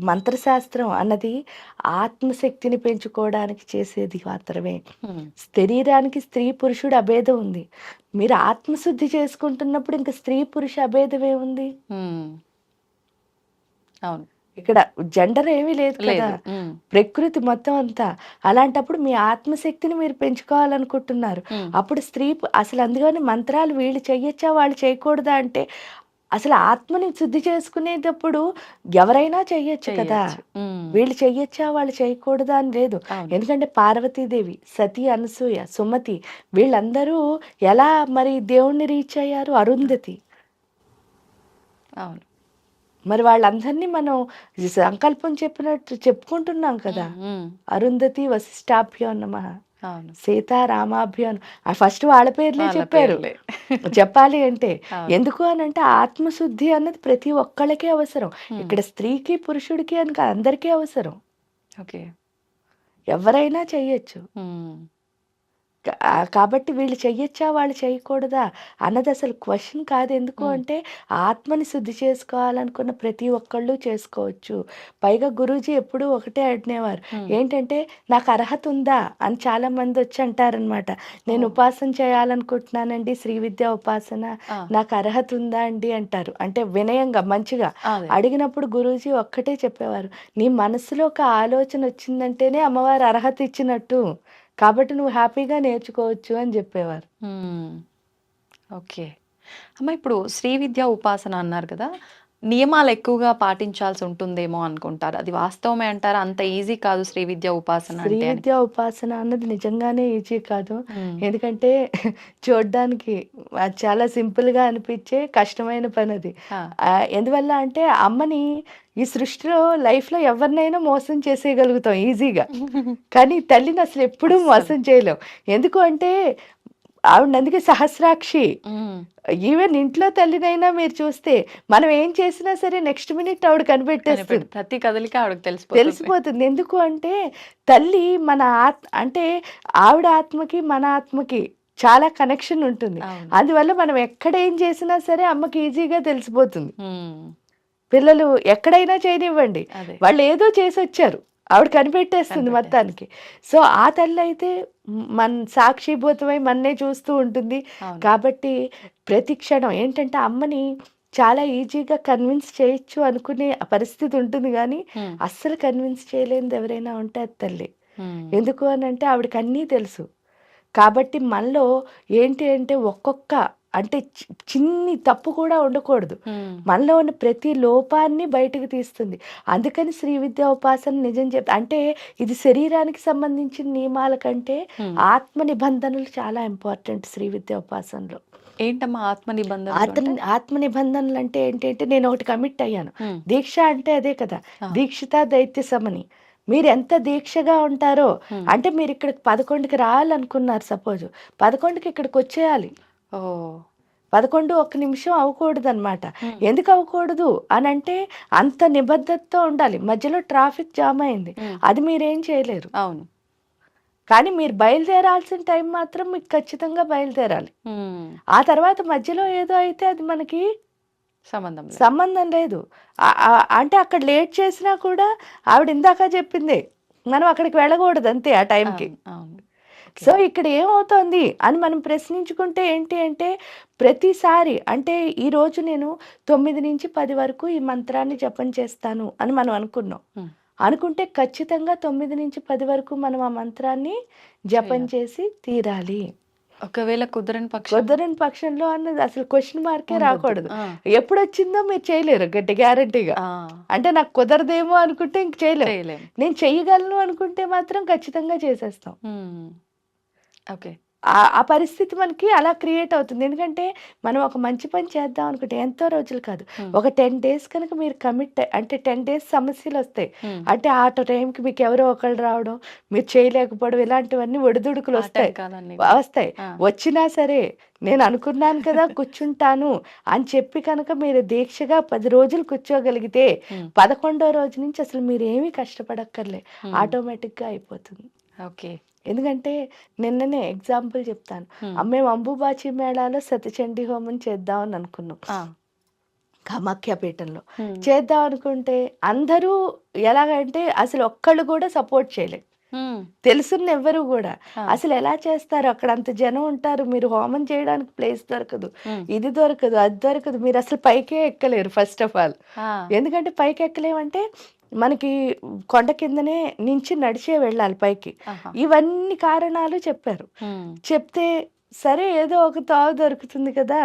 మంత్రశాస్త్రం అన్నది ఆత్మశక్తిని పెంచుకోవడానికి చేసేది మాత్రమే. హ్మ్. శరీరానికి స్త్రీ పురుషుడు అభేదం ఉంది. మీరు ఆత్మశుద్ధి చేసుకుంటున్నప్పుడు ఇంక స్త్రీ పురుష అభేదం ఏముంది? హ్మ్. అవును. ఇక్కడ జెండర్ ఏమీ లేదు కదా! లేదు. హ్మ్. ప్రకృతి మొత్తం అంతా. అలాంటప్పుడు మీ ఆత్మశక్తిని మీరు పెంచుకోవాలనుకుంటున్నారు. హ్మ్. అప్పుడు అసలు అందుకని మంత్రాలు వీళ్ళు చెయ్యొచ్చా? వాళ్ళు చేయకూడదా? అంటే అసలు ఆత్మని శుద్ధి చేసుకునేటప్పుడు ఎవరైనా చెయ్యొచ్చు కదా! చెయ్యొచ్చు. హ్మ్. వీళ్ళు చెయ్యొచ్చా? వాళ్ళు చేయకూడదా? అని లేదు. అవును. ఎందుకంటే పార్వతీదేవి, సతీ అనసూయ, సుమతి వీళ్ళందరూ ఎలా మరి దేవుణ్ణి రీచ్ అయ్యారు? అరుంధతి. అవును. మరి వాళ్ళందరినీ మనం సంకల్పం చెప్పినట్టు చెప్పుకుంటున్నాం కదా! హ్మ్. హ్మ్. అరుంధతి వశిష్టాభ్యో నమః. అవును. సీతారామాభ్యో ఫస్ట్ వాళ్ళ పేర్లే వాళ్ళ చెప్పారు. పేర్లే. చెప్పాలి అంటే. అవును. ఎందుకు అనంటే ఆత్మశుద్ధి అన్నది ప్రతి ఒక్కళ్ళకి అవసరం. హ్మ్. ఇక్కడ స్త్రీకి, పురుషుడికి అని కాదు అందరికీ అవసరం. ఓకే. ఎవరైనా చెయ్యొచ్చు. హ్మ్. కాబట్టి వీళ్ళు చెయ్యొచ్చా? వాళ్ళు చేయకూడదా? అన్నది అసలు క్వెషన్ కాదు. ఎందుకు హ్మ్. అంటే ఆత్మని శుద్ధి చేసుకోవాలనుకున్న ప్రతి ఒక్కళ్ళు చేసుకోవచ్చు. పైగా గురూజీ ఎప్పుడూ ఒకటే అనేవారు. హ్మ్. ఏంటంటే నాకు అర్హత ఉందా? అని చాలామంది వచ్చి అంటారనమాట. నేను ఓహ్! ఉపాసన చేయాలనుకుంటున్నానండి శ్రీ విద్యా ఉపాసన. ఆ! నాకు అర్హత ఉందా అండి అంటారు. అంటే వినయంగా మంచిగా. అదే. అడిగినప్పుడు గురూజీ ఒక్కటే చెప్పేవారు. నీ మనసులో ఒక ఆలోచన వచ్చిందంటేనే అమ్మవారు అర్హత ఇచ్చినట్టు. కాబట్టి నువ్వు హ్యాపీగా నేర్చుకోవచ్చు అని జెప్పేవారు. హ్మ్. ఓకే. అమ్మ ఇప్పుడు శ్రీ విద్యా ఉపాసన అన్నారు కదా! నియమాలు ఎక్కువగా పాటించాల్సి ఉంటుందేమో అనుకుంటారు. అది వాస్తవమే అంటారా? అంత ఈజీ కాదు శ్రీ విద్యా ఉపాసన శ్రీ అంటే అని. విద్యా ఉపాసన అన్నది నిజంగానే ఈజీ కాదు. హ్మ్. ఎందుకంటే చూడ్డానికి అది చాలా సింపుల్‌గా అనిపిచ్చే కష్టమైన పనది. ఆ! ఎందువల్ల అంటే అమ్మని ఈ సృష్టిలో లైఫ్‌లో ఎవరినైనా మోసం చేసేయగలుగుతాం ఈజీగా. కానీ తల్లిని అసలెప్పుడూ అస్సలు. మోసం చేయలేం. ఎందుకు అంటే ఆవిడనందుకే సహస్రాక్షి. హ్మ్. ఈవెన్ ఇంట్లో తల్లినైనా మీరు చూస్తే, మనం ఏం చేసినా సరే నెక్స్ట్ మినిట్ ఆవిడ కనిపెట్టేస్తుంది. ప్రతి కదలిక ఆవిడకి తెలిసిపోతుంది. తెలిసిపోతుంది. ఎందుకు అంటే, తల్లి మన అంటే ఆవిడ ఆత్మకి, మన ఆత్మకి చాలా కనెక్షన్ ఉంటుంది. అవును. అందువల్ల మనం ఎక్కడ ఏం చేసినా సరే అమ్మకి ఈజీగా తెలిసిపోతుంది. హ్మ్. పిల్లలు ఎక్కడైనా చేయనివ్వండి. అదే. వాళ్ళేదో చేసొచ్చారు. ఆవిడ కనిపెట్టేస్తుంది కనిపెట్టేస్తది. మొత్తానికి. సో, ఆ తల్లయితే సాక్షిభూతమై మననే చూస్తూ ఉంటుంది. అవును. కాబట్టి ప్రతి క్షణం ఏంటంటే అమ్మని చాలా ఈజీగా కన్విన్స్ చేయొచ్చు అనుకునే పరిస్థితి ఉంటుంది గానీ, హ్మ్. అస్సలు కన్విన్స్ చేయలేనిది ఎవరైనా ఉంటే అది తల్లే. హ్మ్. ఎందుకు అనంటే ఆవిడకన్నీ తెలుసు. కాబట్టి మనలో ఏంటి అంటే ఒక్కొక్క అంటే చిన్ని తప్పు కూడా ఉండకూడదు. హ్మ్. మనలో ఉన్న ప్రతి లోపాన్ని బయటకు తీస్తుంది. అందుకని శ్రీ విద్యా ఉపాసన నిజం అంటే ఇది శరీరానికి సంబంధించిన నియమాల కంటే హ్మ్. ఆత్మ నిబంధనలు చాలా ఇంపార్టెంట్ శ్రీ విద్యా ఉపాసనలో. ఏంటమ్మా ఆత్మ నిబంధనలు అంటే? ఆత్మ నిబంధనలు అంటే ఏంటి అంటే నేను ఒకటి కమిట్ అయ్యాను. హ్మ్. దీక్ష అంటే అదే కదా! ఆ! దీక్షిత దైత్య సమని. మీరెంత దీక్షగా ఉంటారో హ్మ్. అంటే మీరు ఇక్కడికి 11కి రావాలనుకున్నారు సపోజ్. 11కి ఇక్కడికొచ్చేయాలి. ఓహ్! 11 ఒక్క నిమిషం అవ్వకూడదనమాట. హ్మ్. ఎందుకు అవ్వకూడదు అనంటే అంత నిబద్ధతతో ఉండాలి. మధ్యలో ట్రాఫిక్ జామ్ అయింది. హ్మ్. అది మీరేం చేయలేరు. అవును. కానీ మీరు బయలుదేరాల్సిన టైం మాత్రం మీకు ఖచ్చితంగా బయలుదేరాలి. హ్మ్. ఆ తర్వాత మధ్యలో ఏదో అయితే అది మనకి సంబంధం లేదు. సంబంధం లేదు. అంటే అక్కడ లేట్ చేసినా కూడా ఆవిడ ఇందాక చెప్పిందే. మనం అక్కడికి వెళ్ళకూడదు అంతే ఆ టైంకి. అవును. సో ఇక్కడ ఏమవుతోంది అని మనం ప్రశ్నించుకుంటే ఏంటి అంటే, ప్రతిసారి అంటే ఈరోజు నేను 9 నుంచి 10 వరకు ఈ మంత్రాన్ని జపం చేస్తాను అని మనం అనుకున్నాం. ఉమ్. అనుకుంటే ఖచ్చితంగా 9 నుంచి 10 వరకు మనం ఆ మంత్రాన్ని జపం చేసి తీరాలి. ఒకవేళ కుదరని పక్షం కుదరని పక్షంలో అన్నది అసలు క్వశ్చన్ మార్కే ఉండొద్దు. రాకూడదు. ఆ. ఎప్పుడు వచ్చిందో మీరు చేయలేరు గ్యారంటీగా. ఆ, అంటే నాకు కుదరదేమో అనుకుంటే ఇంక చేయలేము. చేయలేం. నేను చెయ్యగలను అనుకుంటే మాత్రం ఖచ్చితంగా చేసేస్తాం. ఓకే. ఆ పరిస్థితి మనకి అలా క్రియేట్ అవుతుంది. ఎందుకంటే మనం ఒక మంచి పని చేద్దాం అనుకుంటే ఎంతో రోజులు కాదు, ఒక 10 డేస్ కనుక మీరు కమిట్ అంటే 10 డేస్ సమస్యలు వస్తాయి. అంటే ఆ టైంకి మీకు ఎవరో ఒకళ్ళు రావడం, మీరు చేయలేకపోవడం, ఇలాంటివన్నీ ఒడిదుడుకులు వస్తాయి. వచ్చినా సరే నేను అనుకున్నాను కదా కూర్చుంటాను అని చెప్పి కనుక మీరు దీక్షగా 10 రోజులు కూర్చోగలిగితే 11వ రోజు నుంచి అసలు మీరు ఏమీ కష్టపడక్కర్లే, ఆటోమేటిక్గా అయిపోతుంది. ఓకే. ఎందుకంటే నిన్ననే ఎగ్జాంపుల్ చెప్తాను. మేము అంబుబాచి మేళాలో సతిచండీ హోమం చేద్దామని అనుకున్నాం. కామాఖ్యపీఠంలో చేద్దాం అనుకుంటే అందరూ ఎలాగంటే అసలు ఒక్కళ్ళు కూడా సపోర్ట్ చేయలేదు. తెలుసున్న ఎవ్వరు కూడా అసలు ఎలా చేస్తారు, అక్కడ అంత జనం ఉంటారు, మీరు హోమం చేయడానికి ప్లేస్ దొరకదు, ఇది దొరకదు, అది దొరకదు, మీరు అసలు పైకే ఎక్కలేరు ఫస్ట్ ఆఫ్ ఆల్. ఎందుకంటే పైకి ఎక్కలేమంటే మనకి కొండ కిందనే నుంచి నడిచే వెళ్ళాలి పైకి. ఇవన్నీ కారణాలు చెప్పారు. చెప్తే సరే ఏదో ఒక తావు దొరుకుతుంది కదా,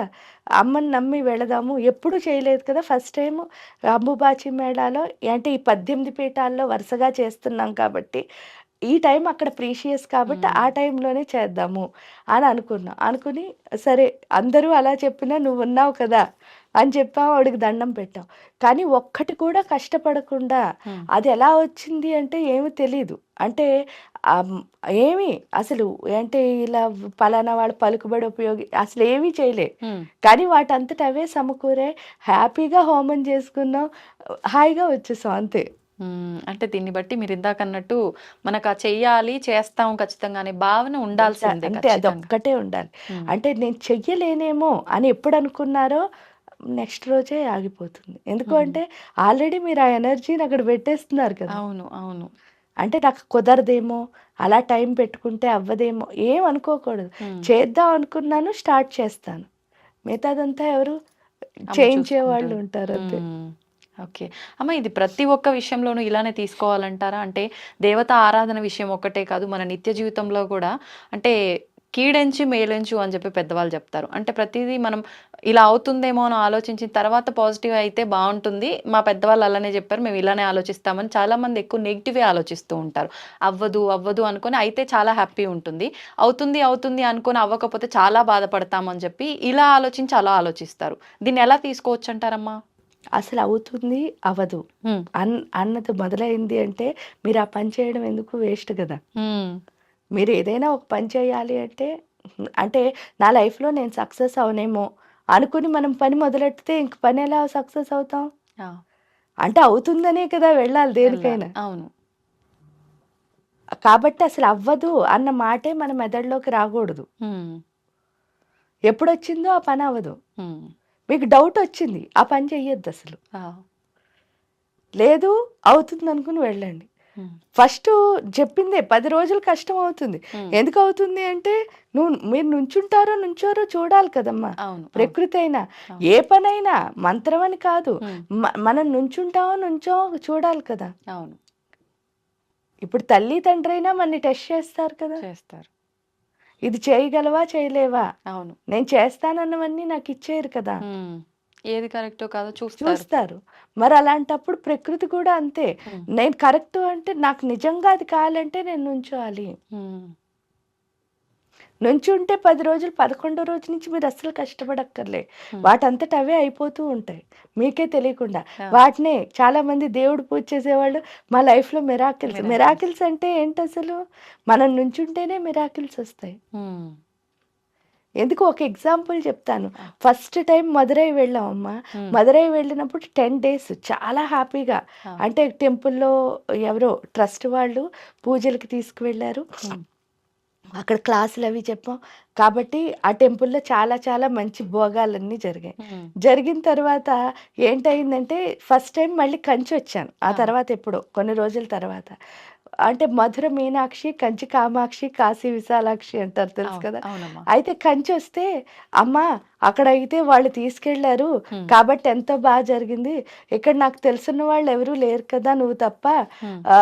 అమ్మని నమ్మి వెళదాము, ఎప్పుడు చేయలేదు కదా, ఫస్ట్ టైం అంబుబాచి మేళాలో అంటే ఈ 18 పీఠాల్లో వరుసగా చేస్తున్నాం కాబట్టి ఈ టైం అక్కడ ప్రీషియస్ కాబట్టి ఆ టైంలోనే చేద్దాము అని అనుకుని సరే అందరూ అలా చెప్పినా నువ్వు ఉన్నావు కదా అని చెప్పాం, వాడికి దండం పెట్టాం. కానీ ఒక్కటి కూడా కష్టపడకుండా అది ఎలా వచ్చింది అంటే ఏమీ తెలీదు. అంటే ఏమి అసలు అంటే ఇలా పలానా వాడు పలుకుబడి ఉపయోగి అసలు ఏమీ చేయలే, కానీ వాటంతట అవే సమకూరే, హ్యాపీగా హోమం చేసుకున్నాం, హాయిగా వచ్చేసాం అంతే. అంటే దీన్ని బట్టి మీరు ఇందాక అన్నట్టు మనకు ఆ చెయ్యాలి చేస్తాం ఖచ్చితంగా అనే భావన ఉండాల్సిందే. అంటే అది ఒక్కటే ఉండాలి. అంటే నేను చెయ్యలేనేమో అని ఎప్పుడు అనుకున్నారో నెక్స్ట్ రోజే ఆగిపోతుంది. ఎందుకు అంటే ఆల్రెడీ మీరు ఆ ఎనర్జీని అక్కడ పెట్టేస్తున్నారు కదా. అవును అవును. అంటే నాకు కుదరదేమో, అలా టైం పెట్టుకుంటే అవ్వదేమో ఏం అనుకోకూడదు. చేద్దాం అనుకున్నాను, స్టార్ట్ చేస్తాను, మిగతాదంతా ఎవరు చేయించే వాళ్ళు ఉంటారు అంతే. ఓకే అమ్మ, ఇది ప్రతి ఒక్క విషయంలోనూ ఇలానే తీసుకోవాలంటారా? అంటే దేవత ఆరాధన విషయం ఒక్కటే కాదు, మన నిత్య జీవితంలో కూడా అంటే కీడెంచి మేలెంచు అని చెప్పి పెద్దవాళ్ళు చెప్తారు. అంటే ప్రతిదీ మనం ఇలా అవుతుందేమో అని ఆలోచించిన తర్వాత పాజిటివ్ అయితే బాగుంటుంది. మా పెద్దవాళ్ళు అలానే చెప్పారు, మేము ఇలానే ఆలోచిస్తామని. చాలామంది ఎక్కువ నెగిటివే ఆలోచిస్తూ ఉంటారు. అవ్వదు అవ్వదు అనుకొని అయితే చాలా హ్యాపీ ఉంటుంది, అవుతుంది అవుతుంది అనుకొని అవ్వకపోతే చాలా బాధపడతామని చెప్పి ఇలా ఆలోచించి అలా ఆలోచిస్తారు. దీన్ని ఎలా తీసుకోవచ్చు అంటారమ్మా? అసలు అవుతుంది అవ్వదు అన్నది మొదలైంది అంటే మీరు ఆ పని చేయడం ఎందుకు, వేస్ట్ కదా. మీరు ఏదైనా ఒక పని చేయాలి అంటే నా లైఫ్లో నేను సక్సెస్ అవనేమో అనుకుని మనం పని మొదలెడితే ఇంక పని ఎలా సక్సెస్ అవుతాం? అంటే అవుతుందనే కదా వెళ్ళాలి దేనికైనా. అవును. కాబట్టి అసలు అవ్వదు అన్న మాటే మన మెదడులోకి రాకూడదు. ఎప్పుడు వచ్చిందో ఆ పని అవ్వదు. మీకు డౌట్ వచ్చింది, ఆ పని చెయ్యొద్దు అసలు. లేదు అవుతుంది అనుకుని వెళ్ళండి. ఫస్ట్ చెప్పిందే 10 రోజులు కష్టం అవుతుంది. ఎందుకు అవుతుంది అంటే మీరు నుంచోరో చూడాలి కదమ్మా. ప్రకృతి అయినా ఏ పనైనా మంత్రం అని కాదు, మనం నుంచో చూడాలి కదా. అవును. ఇప్పుడు తల్లి తండ్రి అయినా మనని టెస్ట్ చేస్తారు కదా, చేస్తారు. ఇది చేయగలవా చేయలేవా, అవును నేను చేస్తానన్నవన్నీ నాకు ఇచ్చేయరు కదా, ఏది కరెక్టో కాదో చూస్తారు. మరి అలాంటప్పుడు ప్రకృతి కూడా అంతే, నేను కరెక్ట్ అంటే నాకు నిజంగా అది కావాలంటే నేను నుంచోవాలి. నుంచుంటే 10 రోజులు 11వ రోజు నుంచి మీరు అస్సలు కష్టపడక్కర్లే, వాటంతట అవే అయిపోతూ ఉంటాయి మీకే తెలియకుండా. వాటినే చాలా మంది దేవుడు పూజ చేసేవాళ్ళు మా లైఫ్లో మిరాకిల్స్ అంటే ఏంటి అసలు, మనం నుంచుంటేనే మిరాకిల్స్ వస్తాయి. ఎందుకు ఒక ఎగ్జాంపుల్ చెప్తాను. ఫస్ట్ టైం మదురై వెళ్ళామమ్మా. మదురై వెళ్ళినప్పుడు 10 days చాలా హ్యాపీగా, అంటే టెంపుల్లో ఎవరో ట్రస్ట్ వాళ్ళు పూజలకి తీసుకువెళ్ళారు, అక్కడ క్లాసులు అవి చెప్పాం కాబట్టి ఆ టెంపుల్లో చాలా చాలా మంచి భోగాలన్నీ జరిగాయి. జరిగిన తర్వాత ఏంటయిందంటే ఫస్ట్ టైం మళ్ళీ కంచి వచ్చాను. ఆ తర్వాత ఎప్పుడో కొన్ని రోజుల తర్వాత అంటే మధుర మీనాక్షి, కంచి కామాక్షి, కాశీ విశాలాక్షి అంటారు తెలుసు అవును, కదా. అవునమ్మా. అయితే కంచి వస్తే అమ్మా అక్కడైతే వాళ్ళు తీసుకెళ్లారు ఉమ్, కాబట్టి ఎంతో బాగా జరిగింది. ఇక్కడ నాకు తెలిసిన వాళ్ళు ఎవరూ లేరు కదా నువ్వు తప్ప. ఉమ్, ఆ,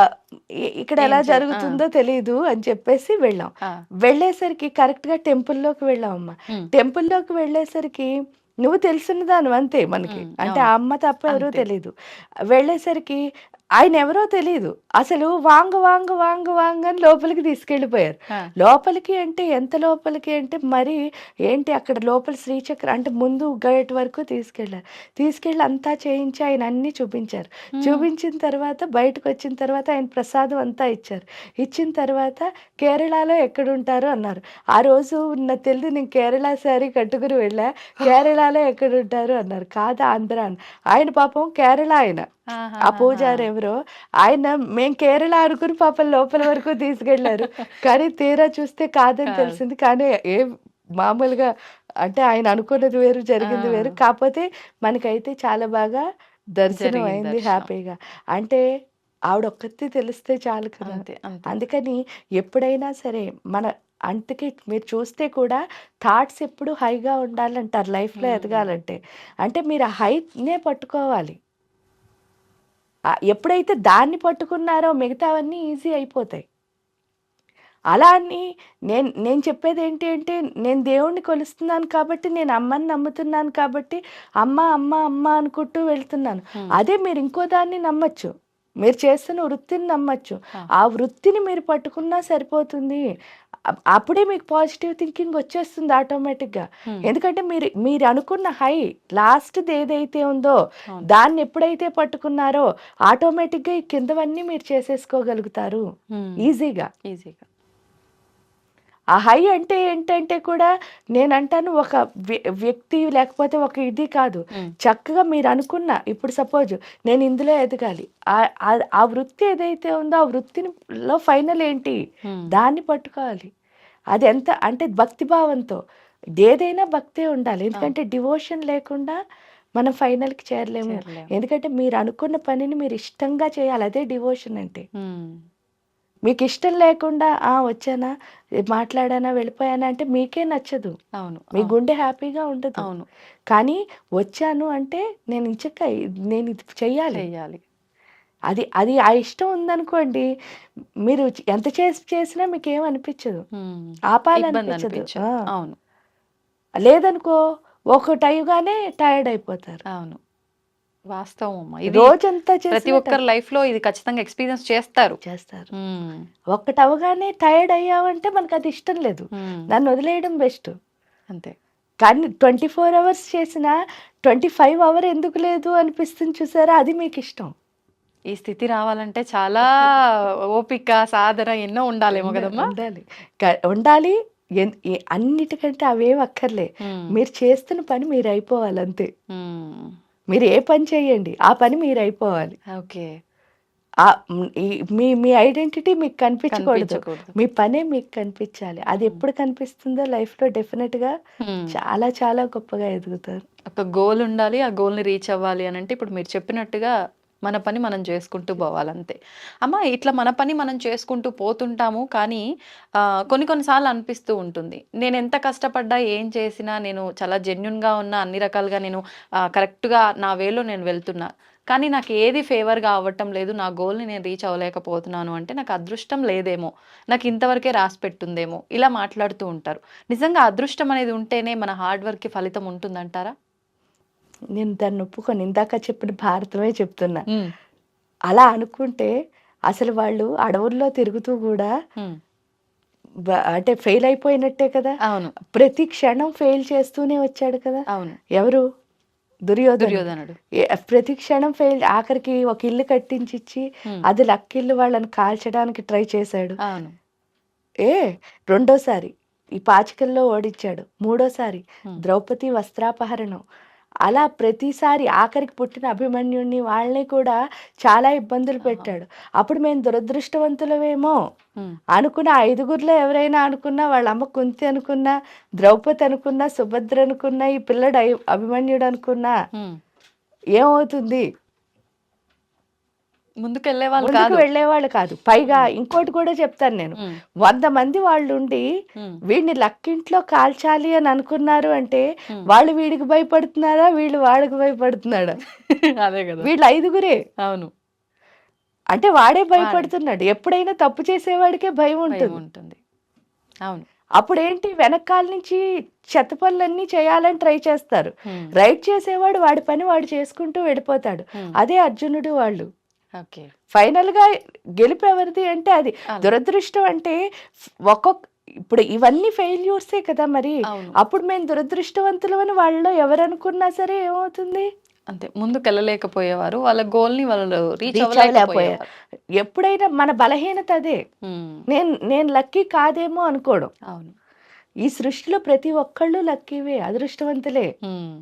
ఇక్కడ ఎలా ఏం చే- జరుగుతుందో తెలీదు అని చెప్పేసి వెళ్ళాం. ఆ, వెళ్ళేసరికి కరెక్ట్ గా టెంపుల్లోకి వెళ్ళామమ్మా. ఉమ్, టెంపుల్లోకి వెళ్ళేసరికి నువ్వు తెలిసిన దాని అంతే మనకి, అంటే ఆ అవును, అమ్మ తప్ప ఎవరూ అంతే. తెలీదు. వెళ్ళేసరికి ఆయన ఎవరో తెలీదు, అసలు వాంగ వాంగ వాంగ వాంగ అని లోపలికి తీసుకెళ్ళిపోయారు. ఆ, లోపలికి అంటే ఎంత లోపలికి అంటే మరి ఏంటి అక్కడ లోపల శ్రీచక్ర అంటే ముందు గేట్ వరకు తీసుకెళ్ళి అంతా చేయించి ఆయన అన్నీ చూపించారు. ఉమ్, చూపించిన తర్వాత బయటకు వచ్చిన తర్వాత ఆయన ప్రసాదం అంతా ఇచ్చారు. ఇచ్చిన తర్వాత కేరళలో ఎక్కడుంటారు అన్నారు. ఆ రోజు నాకు తెలియదు, నేను కేరళ శారీ కట్టుకుని వెళ్ళా. కేరళలో ఎక్కడుంటారు అన్నారు. కాదా ఆంధ్ర అని. ఆయన పాపం కేరళ ఆయన, ఆహా, ఆ పూజారి ఎవరో ఆయన, మేము కేరళ అనుకుని పాపం లోపల వరకు తీసుకెళ్లారు. కానీ తీరా చూస్తే కాదని కాదు. తెలిసింది. కానీ మామూలుగా అంటే ఆయన అనుకున్నది వేరు, జరిగింది ఆ. వేరు. కాకపోతే మనకైతే చాలా బాగా దర్శనం జరిగింది అయింది దర్శనం. హ్యాపీగా. అంటే ఆవిడ ఒక్కతే తెలిస్తే చాలు కదా. అంతే అంతే. అందుకని ఎప్పుడైనా సరే మన అందుకే మీరు చూస్తే కూడా థాట్స్ ఎప్పుడు హైగా ఉండాలంటారు లైఫ్లో ఎదగాలంటే. అంటే మీరు ఆ హైట్నే పట్టుకోవాలి. ఎప్పుడైతే దాన్ని పట్టుకున్నారో మిగతావన్నీ ఈజీ అయిపోతాయి. అలా అని నేను చెప్పేది ఏంటి అంటే, నేను దేవుణ్ణి కొలుస్తున్నాను కాబట్టి, నేను అమ్మని నమ్ముతున్నాను కాబట్టి అమ్మ అమ్మ అమ్మ అనుకుంటూ వెళ్తున్నాను. అదే మీరు ఇంకో దాన్ని నమ్మచ్చు, మీరు చేస్తున్న వృత్తిని నమ్మచ్చు. ఆ వృత్తిని మీరు పట్టుకున్నా సరిపోతుంది. అప్పుడే మీకు పాజిటివ్ థింకింగ్ వచ్చేస్తుంది ఆటోమేటిక్గా. ఎందుకంటే మీరు అనుకున్న హై లాస్ట్ది ఏదైతే ఉందో దాన్ని ఎప్పుడైతే పట్టుకున్నారో ఆటోమేటిక్గా ఈ కిందవన్నీ మీరు చేసేసుకోగలుగుతారు ఈజీగా. ఈజీగా. ఆ హై అంటే ఏంటంటే కూడా నేను అంటాను, ఒక వ్యక్తి లేకపోతే ఒక ఇది కాదు. చక్కగా మీరు అనుకున్న, ఇప్పుడు సపోజ్ నేను ఇందులో ఎదగాలి, ఆ వృత్తి ఏదైతే ఉందో ఆ వృత్తిలో ఫైనల్ ఏంటి దాన్ని పట్టుకోవాలి. అది ఎంత అంటే భక్తిభావంతో, ఏదైనా భక్తే ఉండాలి. ఎందుకంటే డివోషన్ లేకుండా మనం ఫైనల్కి చేరలేము. ఎందుకంటే మీరు అనుకున్న పనిని మీరు ఇష్టంగా చేయాలి, అదే డివోషన్ అంటే. మీకు ఇష్టం లేకుండా వచ్చానా, మాట్లాడానా, వెళ్ళిపోయానా అంటే మీకే నచ్చదు. అవును, మీ గుండె హ్యాపీగా ఉండదు. అవును. కానీ వచ్చాను అంటే నేను నేను ఇది చెయ్యాలి. అది అది ఆ ఇష్టం ఉందనుకోండి, మీరు ఎంత చేసినా మీకు ఏం అనిపించదు, ఆపాలనిపించదు. అవును. లేదనుకో ఒక టైంగానే టైర్డ్ అయిపోతారు. అవును, వాస్తవం. రోజంతా ప్రతి ఒక్కరి లైఫ్ లో ఇది ఖచ్చితంగా ఎక్స్పీరియన్స్ చేస్తారు. ఒక్కటి అవగానే టైర్డ్ అయ్యామంటే మనకు అది ఇష్టం లేదు, దాన్ని వదిలేయడం బెస్ట్. అంతే. కానీ 24 hours చేసినా 25 hour ఎందుకు లేదు అనిపిస్తుంది చూసారా, అది మీకు ఇష్టం. ఈ స్థితి రావాలంటే చాలా ఓపిక, సాధన ఎన్నో ఉండాలేమో కదమ్మా. ఉండాలి. అన్నిటికంటే అవేం అక్కర్లే, మీరు చేస్తున్న పని మీరు అయిపోవాలి అంతే. మీరు ఏ పని చేయండి ఆ పని మీరు అయిపోవాలి. ఓకే. మీ ఐడెంటిటీ మీకు కనిపించకూడదు, మీ పనే మీకు కనిపించాలి. అది ఎప్పుడు కనిపిస్తుందో లైఫ్లో డెఫినెట్గా చాలా చాలా గొప్పగా ఎదుగుతారు. ఒక గోల్ ఉండాలి, ఆ గోల్ని రీచ్ అవ్వాలి అని అంటే ఇప్పుడు మీరు చెప్పినట్టుగా మన పని మనం చేసుకుంటూ పోవాలంతే. అమ్మ, ఇట్లా మన పని మనం చేసుకుంటూ పోతుంటాము. కానీ కొన్నిసార్లు అనిపిస్తూ ఉంటుంది, నేను ఎంత కష్టపడ్డా ఏం చేసినా, నేను చాలా జెన్యున్గా ఉన్నా, అన్ని రకాలుగా నేను కరెక్ట్గా నా వేలో నేను వెళ్తున్నా, కానీ నాకు ఏది ఫేవర్గా అవ్వటం లేదు, నా గోల్ని నేను రీచ్ అవ్వలేకపోతున్నాను అంటే నాకు అదృష్టం లేదేమో, నాకు ఇంతవరకే రాసి పెట్టుందేమో, ఇలా మాట్లాడుతూ ఉంటారు. నిజంగా అదృష్టం అనేది ఉంటేనే మన హార్డ్ వర్క్కి ఫలితం ఉంటుందంటారా? నేను దాన్ని ఒప్పుకొని ఇందాక చెప్పిన భారతమే చెప్తున్నా. అలా అనుకుంటే అసలు వాళ్ళు అడవుల్లో తిరుగుతూ కూడా అంటే ఫెయిల్ అయిపోయినట్టే కదా. అవును. ప్రతి క్షణం ఫెయిల్ చేస్తూనే వచ్చాడు కదా. అవును. ఎవరు? దుర్యోధనుడు. ప్రతి క్షణం ఫెయిల్. ఆఖరికి ఒక ఇల్లు కట్టించి అది లక్కిల్లు వాళ్ళని కాల్చడానికి ట్రై చేశాడు. అవును. రెండోసారి ఈ పాచికల్లో ఓడించాడు. మూడోసారి ద్రౌపది వస్త్రాపహరణం. అలా ప్రతిసారి ఆఖరికి పుట్టిన అభిమన్యుడిని వాళ్ళని కూడా చాలా ఇబ్బందులు పెట్టాడు. అప్పుడు మేము దురదృష్టవంతులమేమో అనుకున్న 5గురిలో ఎవరైనా అనుకున్నా, వాళ్ళ అమ్మ కుంతి అనుకున్నా, ద్రౌపది అనుకున్నా, సుభద్ర అనుకున్నా, ఈ పిల్లడు అభిమన్యుడు అనుకున్నా ఏమవుతుంది? ముందుకెళ్లే వాళ్ళు ముందుకు కాదు. వెళ్ళేవాళ్ళు కాదు. పైగా ఇంకోటి కూడా చెప్తాను నేను, ఉమ్, 100 మంది వాళ్ళు ఉండి ఉమ్, వీడిని లక్కింట్లో కాల్చాలి అని అనుకున్నారు అంటే ఉమ్. వాళ్ళు వీడికి భయపడుతున్నారా, వీళ్ళు వాడికి భయపడుతున్నాడా? అదే కదా. వీళ్ళు 5గురే. అవును, అంటే వాడే భయపడుతున్నాడు. ఎప్పుడైనా తప్పు చేసేవాడికే భయం భయం ఉంటుంది. ఉంటుంది. అవును. అప్పుడేంటి, వెనకాల నుంచి చెత్త పనులన్నీ చేయాలని ట్రై చేస్తారు. ఉమ్, రైట్ చేసేవాడు వాడి పని వాడు చేసుకుంటూ వెళ్ళిపోతాడు. ఉమ్, అదే అర్జునుడు వాళ్ళు. ఓకే. ఫైనల్ గా గెలుపు ఎవరిది అంటే అది. అవును. దురదృష్టం అంటే ఇప్పుడు ఇవన్నీ ఫెయిల్యూర్సే కదా మరి. అవును, అప్పుడు మేము దురదృష్టవంతులు అని వాళ్ళలో ఎవరు అనుకున్నా సరే ఏమవుతుంది, అంతే. ముందుకెళ్ళలేకపోయేవారు, వాళ్ళ గోల్ ని వాళ్ళు రీచ్ రీచ్ అవ్వలేకపోయేవారు. ఎప్పుడైనా మన బలహీనత అదే. ఉమ్, నేను లక్కీ కాదేమో అనుకోవడం. అవును. ఈ సృష్టిలో ప్రతి ఒక్కళ్ళు లక్కీవే, అదృష్టవంతులే. ఉమ్,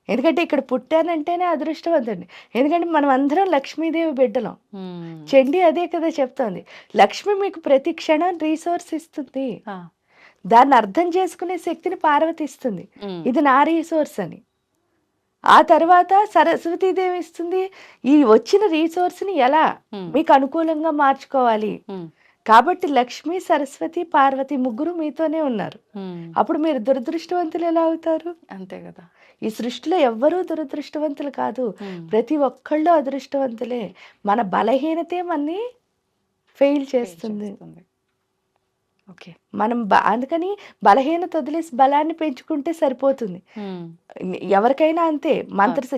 ఎందుకంటే ఇక్కడ పుట్టానంటేనే అదృష్టవంతుడిని. ఎందుకంటే మనం అందరం లక్ష్మీదేవి బిడ్డలం. ఉమ్, చండీ అదే కదా చెప్తోంది, లక్ష్మి మీకు ప్రతి క్షణం రీసోర్స్ ఇస్తుంది, ఆ, దాన్ని అర్థం చేసుకునే శక్తిని పార్వతి ఇస్తుంది, ఉమ్, ఇది నా రీసోర్స్ అని. ఆ తర్వాత సరస్వతీదేవి ఇస్తుంది, ఈ వచ్చిన రీసోర్స్ని ఎలా ఉమ్, మీకు అనుకూలంగా మార్చుకోవాలి. ఉమ్, కాబట్టి లక్ష్మి, సరస్వతి, పార్వతి ముగ్గురు మీతోనే ఉన్నారు. ఉమ్, అప్పుడు మీరు దురదృష్టవంతులు ఎలా అవుతారు? అంతే కదా. ఈ సృష్టిలో ఎవ్వరూ దురదృష్టవంతులు కాదు, ఉమ్, ప్రతి ఒక్కళ్ళు అదృష్టవంతులే. మన బలహీనతే మనని ఫెయిల్ చేస్తుంది. చేస్తుంది. ఓకే. మనం అందుకని బలహీనత వదిలేసి బలాన్ని పెంచుకుంటే సరిపోతుంది. ఉమ్, ఎవరికైనా అంతే.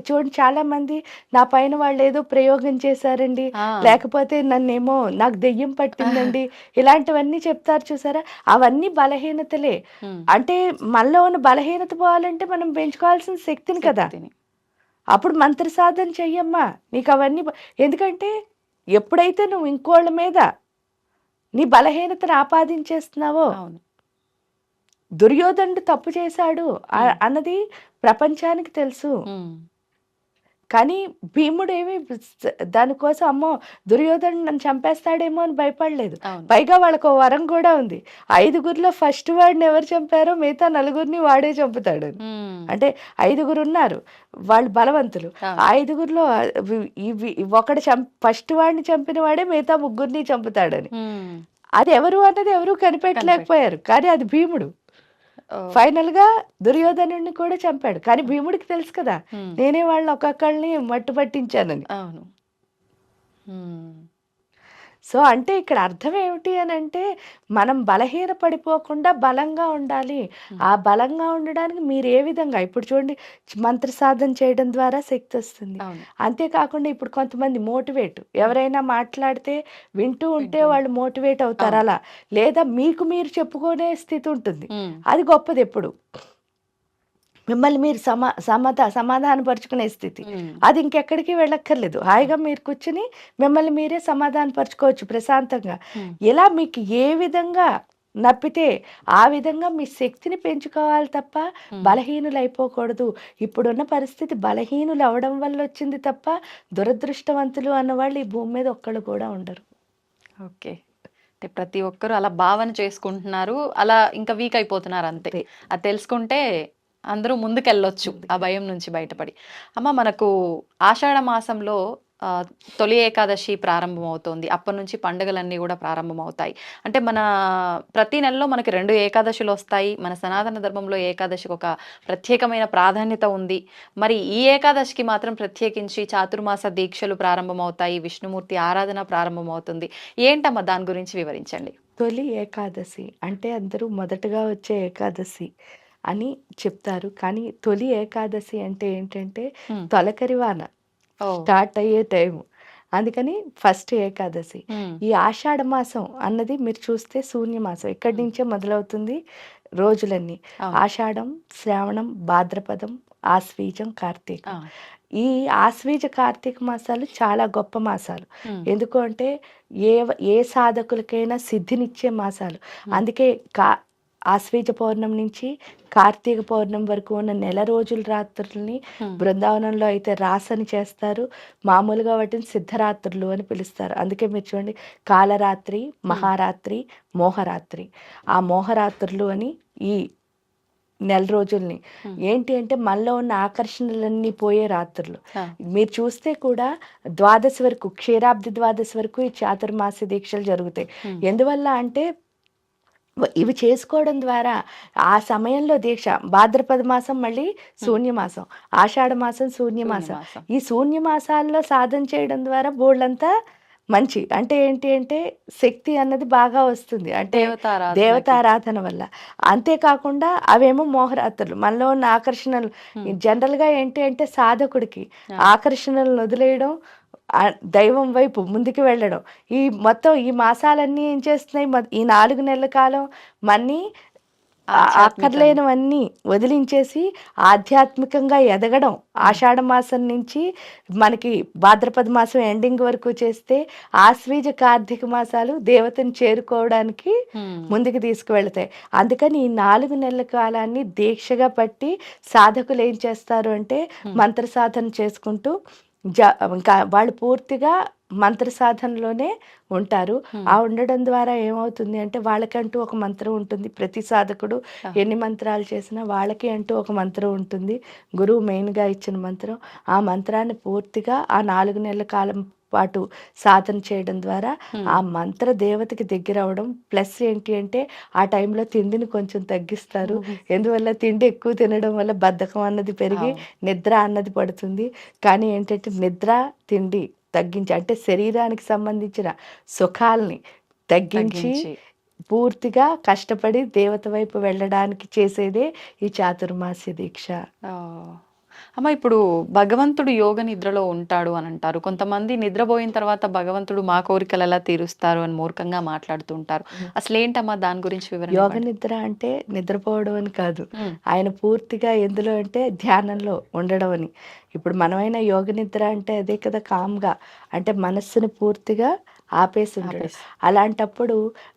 చూడండి, చాలా మంది నా పైన వాళ్ళు ఏదో ప్రయోగం చేశారండి, ఆ, లేకపోతే నన్నేమో నాకు దెయ్యం పట్టిందండి, ఇలాంటివన్నీ చెప్తారు చూసారా, అవన్నీ బలహీనతలే. ఉమ్, అంటే మనలో ఉన్న బలహీనత పోవాలంటే మనం పెంచుకోవాల్సిన శక్తిని కదా. శక్తిని. అప్పుడు మంత్ర సాధన చెయ్యమ్మా, నీకు అవన్నీ ఎందుకంటే ఎప్పుడైతే నువ్వు ఇంకోళ్ళ మీద నీ బలహీనతను ఆపాదించేస్తున్నావో, అవును. దుర్యోధనుడు తప్పు చేశాడు అన్నది ప్రపంచానికి తెలుసు. ఉమ్, కానీ భీముడు ఏమి దానికోసం అమ్మో దుర్యోధనుడు నన్ను చంపేస్తాడేమో అని భయపడలేదు. అవును. పైగా వాళ్ళకు ఓ వరం కూడా ఉంది, 5గురిలో ఫస్ట్ వాడిని ఎవరు చంపారో మిగతా 4గురిని వాడే చంపుతాడు. ఉమ్, అంటే 5గురు ఉన్నారు, వాళ్ళు బలవంతులు. అవును. 5గురిలో ఒకడు ఫస్ట్ వాడిని చంపిన వాడే మిగతా 3గురిని చంపుతాడని. ఉమ్, అది ఎవరు అన్నది ఎవరు కనిపెట్టలేకపోయారు, కానీ అది భీముడు. ఓ, ఫైనల్ గా దుర్యోధనుడిని కూడా చంపాడు. కానీ భీముడికి తెలుసు కదా, ఉమ్, నేనే వాళ్ళని ఒక్కొక్కళ్ళని మట్టు పట్టించానని. అవును. ఉమ్, సో అంటే ఇక్కడ అర్థం ఏమిటి అని అంటే, మనం బలహీన పడిపోకుండా బలంగా ఉండాలి. ఆ బలంగా ఉండడానికి మీరు ఏ విధంగా, ఇప్పుడు చూడండి, మంత్ర సాధన చేయడం ద్వారా శక్తి వస్తుంది. అవును. అంతేకాకుండా ఇప్పుడు కొంతమంది మోటివేట్, ఎవరైనా మాట్లాడితే వింటూ ఉంటే వింటూ వాళ్ళు మోటివేట్ అవుతారు. అలా లేదా మీకు మీరు చెప్పుకునే స్థితి ఉంటుంది, ఉమ్, అది గొప్పది. ఎప్పుడు మిమ్మల్ని మీరు సమాధానపరుచుకునే స్థితి, ఉమ్, అది ఇంకెక్కడికి వెళ్ళక్కర్లేదు. హాయిగా మీరు కూర్చుని మిమ్మల్ని మీరే సమాధానపరచుకోవచ్చు ప్రశాంతంగా. ఉమ్, ఇలా మీకు ఏ విధంగా నప్పితే ఆ విధంగా మీ శక్తిని పెంచుకోవాలి తప్ప బలహీనులు అయిపోకూడదు. ఇప్పుడున్న పరిస్థితి బలహీనులు అవడం వల్ల వచ్చింది తప్ప దురదృష్టవంతులు అన్నవాళ్ళు ఈ భూమి మీద ఒక్కళ్ళు కూడా ఉండరు. ఓకే. అంటే ప్రతి ఒక్కరు అలా భావన చేసుకుంటున్నారు, అలా ఇంకా వీక్ అయిపోతున్నారు అంతే. అంతే. అది తెలుసుకుంటే అందరూ ముందుకెళ్ళొచ్చు ఆ భయం నుంచి బయటపడి. అమ్మ, మనకు ఆషాఢ మాసంలో తొలి ఏకాదశి ప్రారంభం అవుతోంది. అప్పటి నుంచి పండుగలన్నీ కూడా ప్రారంభమవుతాయి. అంటే మన ప్రతి నెలలో మనకి 2 ఏకాదశులు వస్తాయి. మన సనాతన ధర్మంలో ఏకాదశికి ఒక ప్రత్యేకమైన ప్రాధాన్యత ఉంది. మరి ఈ ఏకాదశికి మాత్రం ప్రత్యేకించి చాతుర్మాస దీక్షలు ప్రారంభమవుతాయి, విష్ణుమూర్తి ఆరాధన ప్రారంభమవుతుంది. ఏంటమ్మా, దాని గురించి వివరించండి. తొలి ఏకాదశి అంటే అందరూ మొదటగా వచ్చే ఏకాదశి అని చెప్తారు. కానీ తొలి ఏకాదశి అంటే ఏంటంటే ఉమ్, తొలకరి వాన ఓ, స్టార్ట్ అయ్యే టైము, అందుకని ఫస్ట్ ఏకాదశి. ఉమ్, ఈ ఆషాఢ మాసం అన్నది మీరు చూస్తే శూన్యమాసం, ఇక్కడి నుంచే మొదలవుతుంది రోజులన్నీ. అవును. ఆషాఢం, శ్రావణం, భాద్రపదం, ఆశ్వీజం, కార్తీకం. ఆ, ఈ ఆశ్వీజ కార్తీక మాసాలు చాలా గొప్ప మాసాలు. ఉమ్, ఎందుకు అంటే ఏ సాధకులకైనా సిద్ధినిచ్చే మాసాలు. అందుకే ఆశ్వీజ పౌర్ణమి నుంచి కార్తీక పౌర్ణమి వరకు ఉన్న నెల రోజుల రాత్రుల్ని ఉమ్, బృందావనంలో అయితే రాసని చేస్తారు, మామూలుగా వాటిని సిద్ధరాత్రులు అని పిలుస్తారు. అందుకే మీరు చూడండి, కాలరాత్రి, మహారాత్రి, మోహరాత్రి. ఆ మోహరాత్రులు అని ఈ నెల రోజుల్ని Hmm. ఏంటి అంటే మనలో ఉన్న ఆకర్షణలన్నీ పోయే రాత్రులు. ఆ. మీరు చూస్తే కూడా ద్వాదశి వరకు, క్షీరాబ్ది ద్వాదశి వరకు ఈ చాతుర్మాస దీక్షలు జరుగుతాయి. Hmm. ఎందువల్ల అంటే ఇవి చేసుకోవడం ద్వారా ఆ సమయంలో దీక్ష, భాద్రపద మాసం మళ్ళీ శూన్యమాసం, ఆషాఢ మాసం శూన్యమాసం. శూన్యమాసం. ఈ శూన్యమాసాల్లో సాధన చేయడం ద్వారా బోళ్ళంతా మంచి అంటే ఏంటి అంటే శక్తి అన్నది బాగా వస్తుంది. అంటే దేవతారాధనకి. దేవతారాధన వల్ల. అంతేకాకుండా అవేమో మోహరాత్రులు, మనలో ఉన్న ఆకర్షణలు. జనరల్గా ఏంటి అంటే సాధకుడికి ఆకర్షణలను వదిలేయడం, దైవం వైపు ముందుకు వెళ్ళడం, ఈ మొత్తం ఈ మాసాలన్నీ ఏం చేస్తున్నాయి, ఈ 4 నెలల కాలం మన్ని అక్కర్లేనివన్నీ వదిలించేసి ఆధ్యాత్మికంగా ఎదగడం. ఆషాఢ మాసం నుంచి మనకి భాద్రపద మాసం ఎండింగ్ వరకు చేస్తే ఆశ్వీజ కార్తీక మాసాలు దేవతను చేరుకోవడానికి ముందుకు తీసుకువెళతాయి. అందుకని ఈ 4 నెలల కాలాన్ని దీక్షగా పట్టి సాధకులు ఏం చేస్తారు అంటే మంత్ర సాధన చేసుకుంటూ ఇంకా వాళ్ళు పూర్తిగా మంత్ర సాధనలోనే ఉంటారు. ఆ ఉండడం ద్వారా ఏమవుతుంది అంటే వాళ్ళకంటూ ఒక మంత్రం ఉంటుంది. ప్రతి సాధకుడు ఎన్ని మంత్రాలు చేసినా వాళ్ళకి అంటూ ఒక మంత్రం ఉంటుంది. గురువు మెయిన్గా ఇచ్చిన మంత్రం. ఆ మంత్రాన్ని పూర్తిగా ఆ 4 నెలల కాలం పాటు సాధన చేయడం ద్వారా ఆ మంత్ర దేవతకి దగ్గర అవడం. ప్లస్ ఏంటి అంటే ఆ టైంలో తిండిని కొంచెం తగ్గిస్తారు. ఎందువల్ల తిండి ఎక్కువ తినడం వల్ల బద్ధకం అన్నది పెరిగి నిద్ర అన్నది పడుతుంది. కానీ ఏంటంటే నిద్ర తిండి తగ్గించి అంటే శరీరానికి సంబంధించిన సుఖాలని తగ్గించి పూర్తిగా కష్టపడి దేవత వైపు వెళ్ళడానికి చేసేదే ఈ చాతుర్మాస్య దీక్ష. అమ్మ, ఇప్పుడు భగవంతుడు యోగ నిద్రలో ఉంటాడు అని అంటారు. కొంతమంది నిద్రపోయిన తర్వాత భగవంతుడు మా కోరికలు ఎలా తీరుస్తారు అని మూర్ఖంగా మాట్లాడుతుంటారు. అసలు ఏంటమ్మా దాని గురించి వివరణ? యోగ నిద్ర అంటే నిద్రపోవడం అని కాదు, ఆయన పూర్తిగా ఎందులో అంటే ధ్యానంలో ఉండడం అని. ఇప్పుడు మనమైనా యోగ నిద్ర అంటే అదే కదా, కామ్గా అంటే మనస్సుని పూర్తిగా ఆపేసి ఉండడం. అలాంటప్పుడు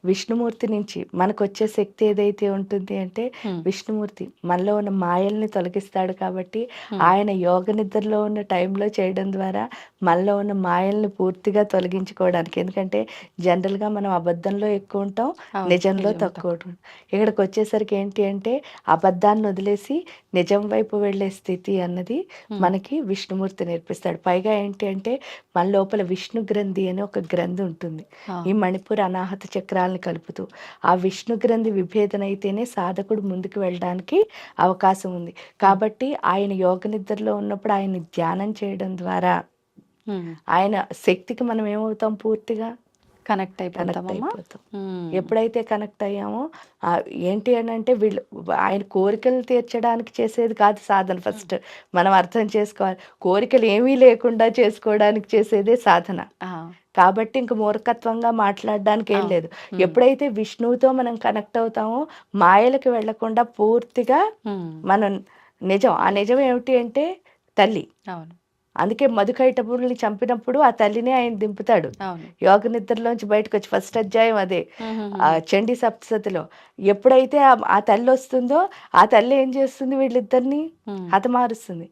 విష్ణుమూర్తి నుంచి మనకు వచ్చే శక్తి ఏదైతే ఉంటుంది అంటే విష్ణుమూర్తి మనలో ఉన్న మాయల్ని తొలగిస్తాడు. కాబట్టి ఆయన యోగ నిద్రలో ఉన్న టైంలో చేయడం ద్వారా మనలో ఉన్న మాయల్ని పూర్తిగా తొలగించుకోవడానికి. ఎందుకంటే జనరల్గా మనం అబద్ధంలో ఎక్కువ ఉంటాం, నిజంలో తక్కువ ఉంటాం. ఇక్కడికి వచ్చేసరికి ఏంటి అంటే అబద్ధాన్ని వదిలేసి నిజం వైపు వెళ్ళే స్థితి అన్నది మనకి విష్ణుమూర్తి నేర్పిస్తాడు. పైగా ఏంటి అంటే మన లోపల విష్ణు గ్రంథి అని ఒక గ్రంథి ఉంటుంది. ఈ మణిపూర్ అనాహత చక్రాలను కలుపుతూ ఆ విష్ణు గ్రంథి విభేదన అయితేనే సాధకుడు ముందుకు వెళ్ళడానికి అవకాశం ఉంది. కాబట్టి ఆయన యోగ నిద్రలో ఉన్నప్పుడు ఆయన ధ్యానం చేయడం ద్వారా ఆయన శక్తికి మనం ఏమవుతాం, పూర్తిగా కనెక్ట్ అయిపోతాం. ఎప్పుడైతే కనెక్ట్ అయ్యామో ఏంటి అని అంటే వీళ్ళు ఆయన కోరికలు తీర్చడానికి చేసేది కాదు సాధన. ఫస్ట్ మనం అర్థం చేసుకోవాలి, కోరికలు ఏమీ లేకుండా చేసుకోవడానికి చేసేదే సాధన. కాబట్టి ఇంక మూర్ఖత్వంగా మాట్లాడడానికి ఏం లేదు. ఎప్పుడైతే విష్ణువుతో మనం కనెక్ట్ అవుతామో మాయలకు వెళ్లకుండా పూర్తిగా మనం నిజం, ఆ నిజం ఏమిటి అంటే తల్లి. అందుకే మధుకైటపుల్ని చంపినప్పుడు ఆ తల్లినే ఆయన దింపుతాడు యోగ నిద్రలోంచి బయటకు వచ్చి. ఫస్ట్ అధ్యాయం అదే చండీ సప్తశతిలో. ఎప్పుడైతే ఆ తల్లి వస్తుందో ఆ తల్లి ఏం చేస్తుంది, వీళ్ళిద్దరిని హతమారుస్తుంది.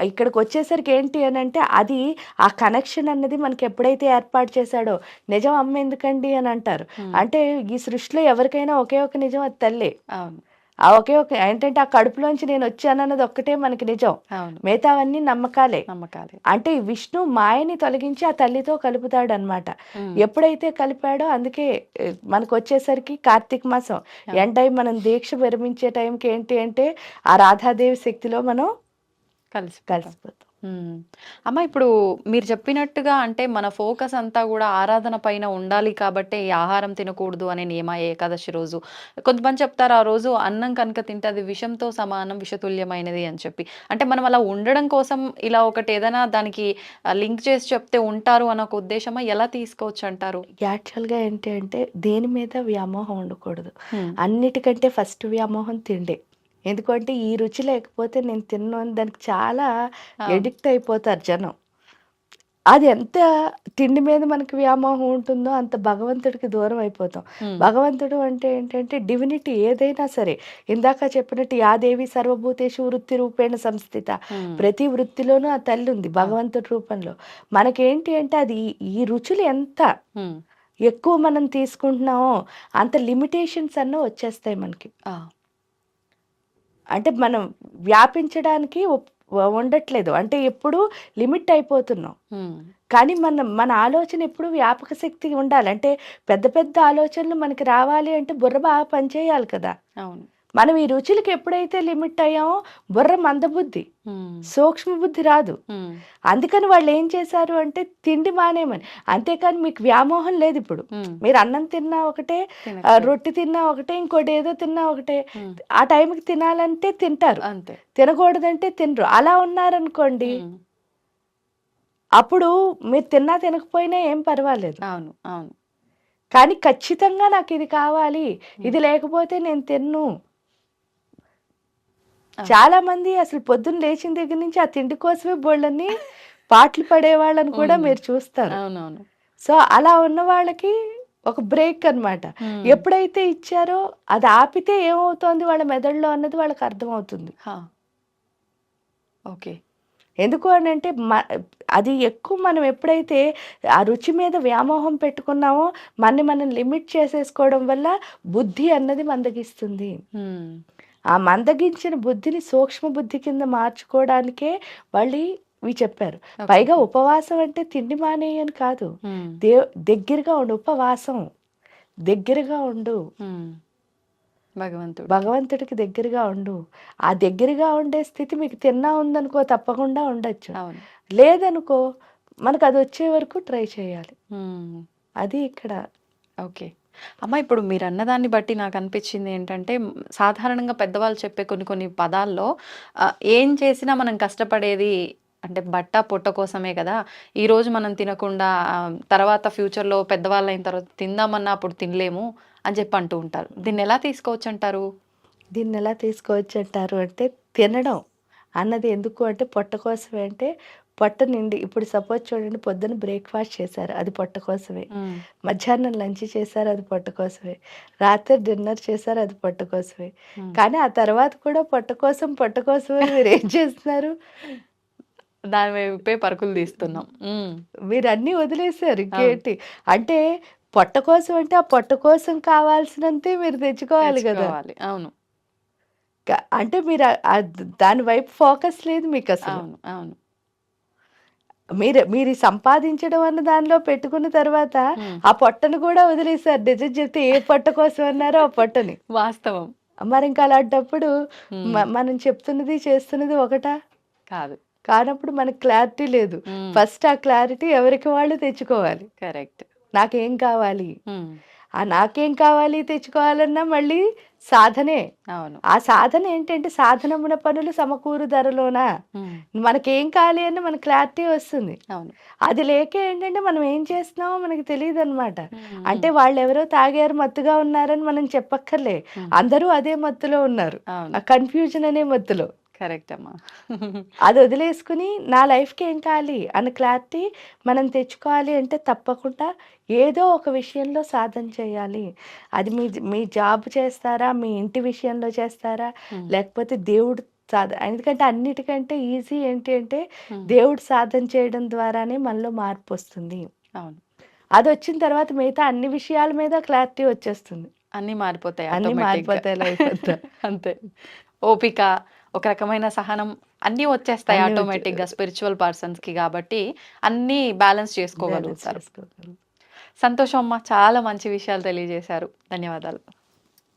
ఇక్కడికి వచ్చేసరికి ఏంటి అని అంటే అది ఆ కనెక్షన్ అన్నది మనకి ఎప్పుడైతే ఏర్పాటు చేశాడో, నిజం అమ్మ ఎందుకండి అని అంటారు. అంటే ఈ సృష్టిలో ఎవరికైనా ఒకే ఒక నిజం, అది తల్లే. ఆ ఒకే ఒక ఏంటంటే ఆ కడుపులోంచి నేను వచ్చానన్నది ఒక్కటే మనకి నిజం, మిగతావన్నీ నమ్మకాలే. అంటే విష్ణు మాయని తొలగించి ఆ తల్లితో కలుపుతాడు అనమాట. ఎప్పుడైతే కలిపాడో అందుకే మనకు వచ్చేసరికి కార్తీక మాసం ఎండ్ అయి మనం దీక్ష విరమించే టైంకి ఏంటి అంటే ఆ రాధాదేవి శక్తిలో మనం కలిసిపోతాం. అమ్మ, ఇప్పుడు మీరు చెప్పినట్టుగా అంటే మన ఫోకస్ అంతా కూడా ఆరాధన పైన ఉండాలి కాబట్టి ఈ ఆహారం తినకూడదు అనే నియమ ఏకాదశి రోజు. కొంతమంది చెప్తారు ఆ రోజు అన్నం కనుక తింటే అది విషంతో సమానం, విషతుల్యమైనది అని చెప్పి. అంటే మనం అలా ఉండడం కోసం ఇలా ఒకటి ఏదైనా దానికి లింక్ చేసి చెప్తే ఉంటారు అన్న ఒక ఉద్దేశమా, ఎలా తీసుకోవచ్చు అంటారు? యాక్చువల్గా ఏంటి అంటే దేని మీద వ్యామోహం ఉండకూడదు. అన్నిటికంటే ఫస్ట్ వ్యామోహం తిండే. ఎందుకంటే ఈ రుచి లేకపోతే నేను తిన్నాను దానికి చాలా ఎడిక్ట్ అయిపోతారు జనం. అది ఎంత తిండి మీద మనకి వ్యామోహం ఉంటుందో అంత భగవంతుడికి దూరం అయిపోతాం. భగవంతుడు అంటే ఏంటంటే డివినిటీ ఏదైనా సరే, ఇందాక చెప్పినట్టు యాదేవి సర్వభూతేషు వృత్తి రూపేణ సంస్థిత, ప్రతి వృత్తిలోనూ ఆ తల్లి ఉంది భగవంతుడి రూపంలో. మనకేంటి అంటే అది ఈ రుచులు ఎంత ఎక్కువ మనం తీసుకుంటున్నామో అంత లిమిటేషన్స్ అన్న వచ్చేస్తాయి మనకి. అంటే మనం వ్యాపించడానికి ఉండట్లేదు. అంటే ఎప్పుడు లిమిట్ అయిపోతున్నాం. కానీ మన ఆలోచన ఎప్పుడు వ్యాపక శక్తి ఉండాలి. అంటే పెద్ద పెద్ద ఆలోచనలు మనకి రావాలి అంటే బుర్ర బాగా పనిచేయాలి కదా. అవును. మనం ఈ రుచులకి ఎప్పుడైతే లిమిట్ అయ్యామో బుర్ర మందబుద్ధి, సూక్ష్మ బుద్ధి రాదు. అందుకని వాళ్ళు ఏం చేశారు అంటే తిండి మానేమని. అంతేకాని మీకు వ్యామోహం లేదు. ఇప్పుడు మీరు అన్నం తిన్నా ఒకటే, రొట్టె తిన్నా ఒకటే, ఇంకోటి ఏదో తిన్నా ఒకటే. ఆ టైంకి తినాలంటే తింటారు, అంతే. తినకూడదంటే తినరు. అలా ఉన్నారనుకోండి, అప్పుడు మీరు తిన్నా తినకపోయినా ఏం పర్వాలేదు. అవును, అవును. కానీ ఖచ్చితంగా నాకు ఇది కావాలి, ఇది లేకపోతే నేను తిన్ను. చాలా మంది అసలు పొద్దున్న లేచిన దగ్గర నుంచి ఆ తిండి కోసమే బోళ్ళని పాటలు పడేవాళ్ళని కూడా మీరు చూస్తారు. అవునవును. సో అలా ఉన్న వాళ్ళకి ఒక బ్రేక్ అన్నమాట. ఎప్పుడైతే ఇచ్చారో అది ఆపితే ఏమవుతోంది వాళ్ళ మెదడులో అన్నది వాళ్ళకి అర్థమవుతుంది. ఓకే. ఎందుకు అని అంటే అది ఎక్కువ మనం ఎప్పుడైతే ఆ రుచి మీద వ్యామోహం పెట్టుకున్నామో మనం లిమిట్ చేసేసుకోవడం వల్ల బుద్ధి అన్నది మందగిస్తుంది. ఆ మందగించిన బుద్ధిని సూక్ష్మ బుద్ధి కింద మార్చుకోవడానికే వాళ్ళు ఇవి చెప్పారు. పైగా ఉపవాసం అంటే తిండి మానేయని కాదు, దగ్గరగా ఉండు. ఉపవాసం దగ్గరగా ఉండు, భగవంతుడికి దగ్గరగా ఉండు. ఆ దగ్గరగా ఉండే స్థితి మీకు తిన్నా ఉందనుకో తప్పకుండా ఉండొచ్చు. లేదనుకో మనకు అది వచ్చే వరకు ట్రై చేయాలి. అది ఇక్కడ. ఓకే అమ్మ, ఇప్పుడు మీరు అన్నదాన్ని బట్టి నాకు అనిపించింది ఏంటంటే, సాధారణంగా పెద్దవాళ్ళు చెప్పే కొన్ని కొన్ని పదాల్లో ఏం చేసినా మనం కష్టపడేది అంటే బట్ట పొట్ట కోసమే కదా. ఈరోజు మనం తినకుండా తర్వాత ఫ్యూచర్లో పెద్దవాళ్ళు అయిన తర్వాత తిందామన్నా అప్పుడు తినలేము అని చెప్పి అంటూ ఉంటారు. దీన్ని ఎలా తీసుకోవచ్చు అంటారు? అంటే తినడం అన్నది ఎందుకు అంటే పొట్ట కోసమే. అంటే పొట్ట నిండి ఇప్పుడు సపోజ్ చూడండి, పొద్దున బ్రేక్ఫాస్ట్ చేశారు, అది పొట్ట కోసమే. మధ్యాహ్నం లంచ్ చేశారు, అది పొట్ట కోసమే. రాత్రి డిన్నర్ చేశారు, అది పొట్ట కోసమే. కానీ ఆ తర్వాత కూడా పొట్ట కోసమే మీరు ఏం చేస్తున్నారు? దాని వైపే పరుగులు తీస్తున్నాం. మీరు అన్నీ వదిలేశారు, ఇంకేంటి అంటే పొట్ట కోసం అంటే ఆ పొట్ట కోసం కావాల్సినంతే మీరు తెచ్చుకోవాలి కదా. అవును. అంటే మీరు దాని వైపు ఫోకస్ లేదు మీకు అసలు. అవును. మీరు సంపాదించడం అన్న దానిలో పెట్టుకున్న తర్వాత ఆ పొట్టను కూడా వదిలేశారు. నిజం చెప్తే ఏ పొట్ట కోసం అన్నారో ఆ పొట్టని. వాస్తవం. మరి ఇంకా అలాంటప్పుడు మనం చెప్తున్నది చేస్తున్నది ఒకటా కాదు. కానప్పుడు మనకు క్లారిటీ లేదు. ఫస్ట్ ఆ క్లారిటీ ఎవరికి వాళ్ళు తెచ్చుకోవాలి. కరెక్ట్. నాకేం కావాలి, ఆ నాకేం కావాలి తెచ్చుకోవాలన్నా మళ్ళీ సాధనే. అవును. ఆ సాధన ఏంటంటే సాధనమున పనులు సమకూరు ధరలోన. మనకేం కావాలి అని మన క్లారిటీ వస్తుంది. అవును. అది లేక ఏంటంటే మనం ఏం చేస్తున్నామో మనకి తెలియదు అనమాట. అంటే వాళ్ళు ఎవరో తాగారు మత్తుగా ఉన్నారని మనం చెప్పక్కర్లే, అందరూ అదే మత్తులో ఉన్నారు, ఆ కన్ఫ్యూజన్ అనే మత్తులో. కరెక్ట్ అమ్మా. అది వదిలేసుకుని నా లైఫ్కి ఏం కావాలి అన్న క్లారిటీ మనం తెచ్చుకోవాలి అంటే తప్పకుండా ఏదో ఒక విషయంలో సాధన చేయాలి. అది మీ జాబ్ చేస్తారా, మీ ఇంటి విషయంలో చేస్తారా, లేకపోతే దేవుడు ఎందుకంటే అన్నిటికంటే ఈజీ ఏంటి అంటే దేవుడు సాధన చేయడం ద్వారానే మనలో మార్పు వస్తుంది. అవును. అది వచ్చిన తర్వాత మిగతా అన్ని విషయాల మీద క్లారిటీ వచ్చేస్తుంది. అన్నీ మారిపోతాయి లైఫ్ అంతా. అంతే. ఓపిక, ఒక రకమైన సహనం అన్నీ వచ్చేస్తాయి ఆటోమేటిక్గా స్పిరిచువల్ పర్సన్స్కి. కాబట్టి అన్నీ బ్యాలెన్స్ చేసుకోగలుగుతారు. సంతోషం అమ్మ, చాలా మంచి విషయాలు తెలియజేశారు. ధన్యవాదాలు.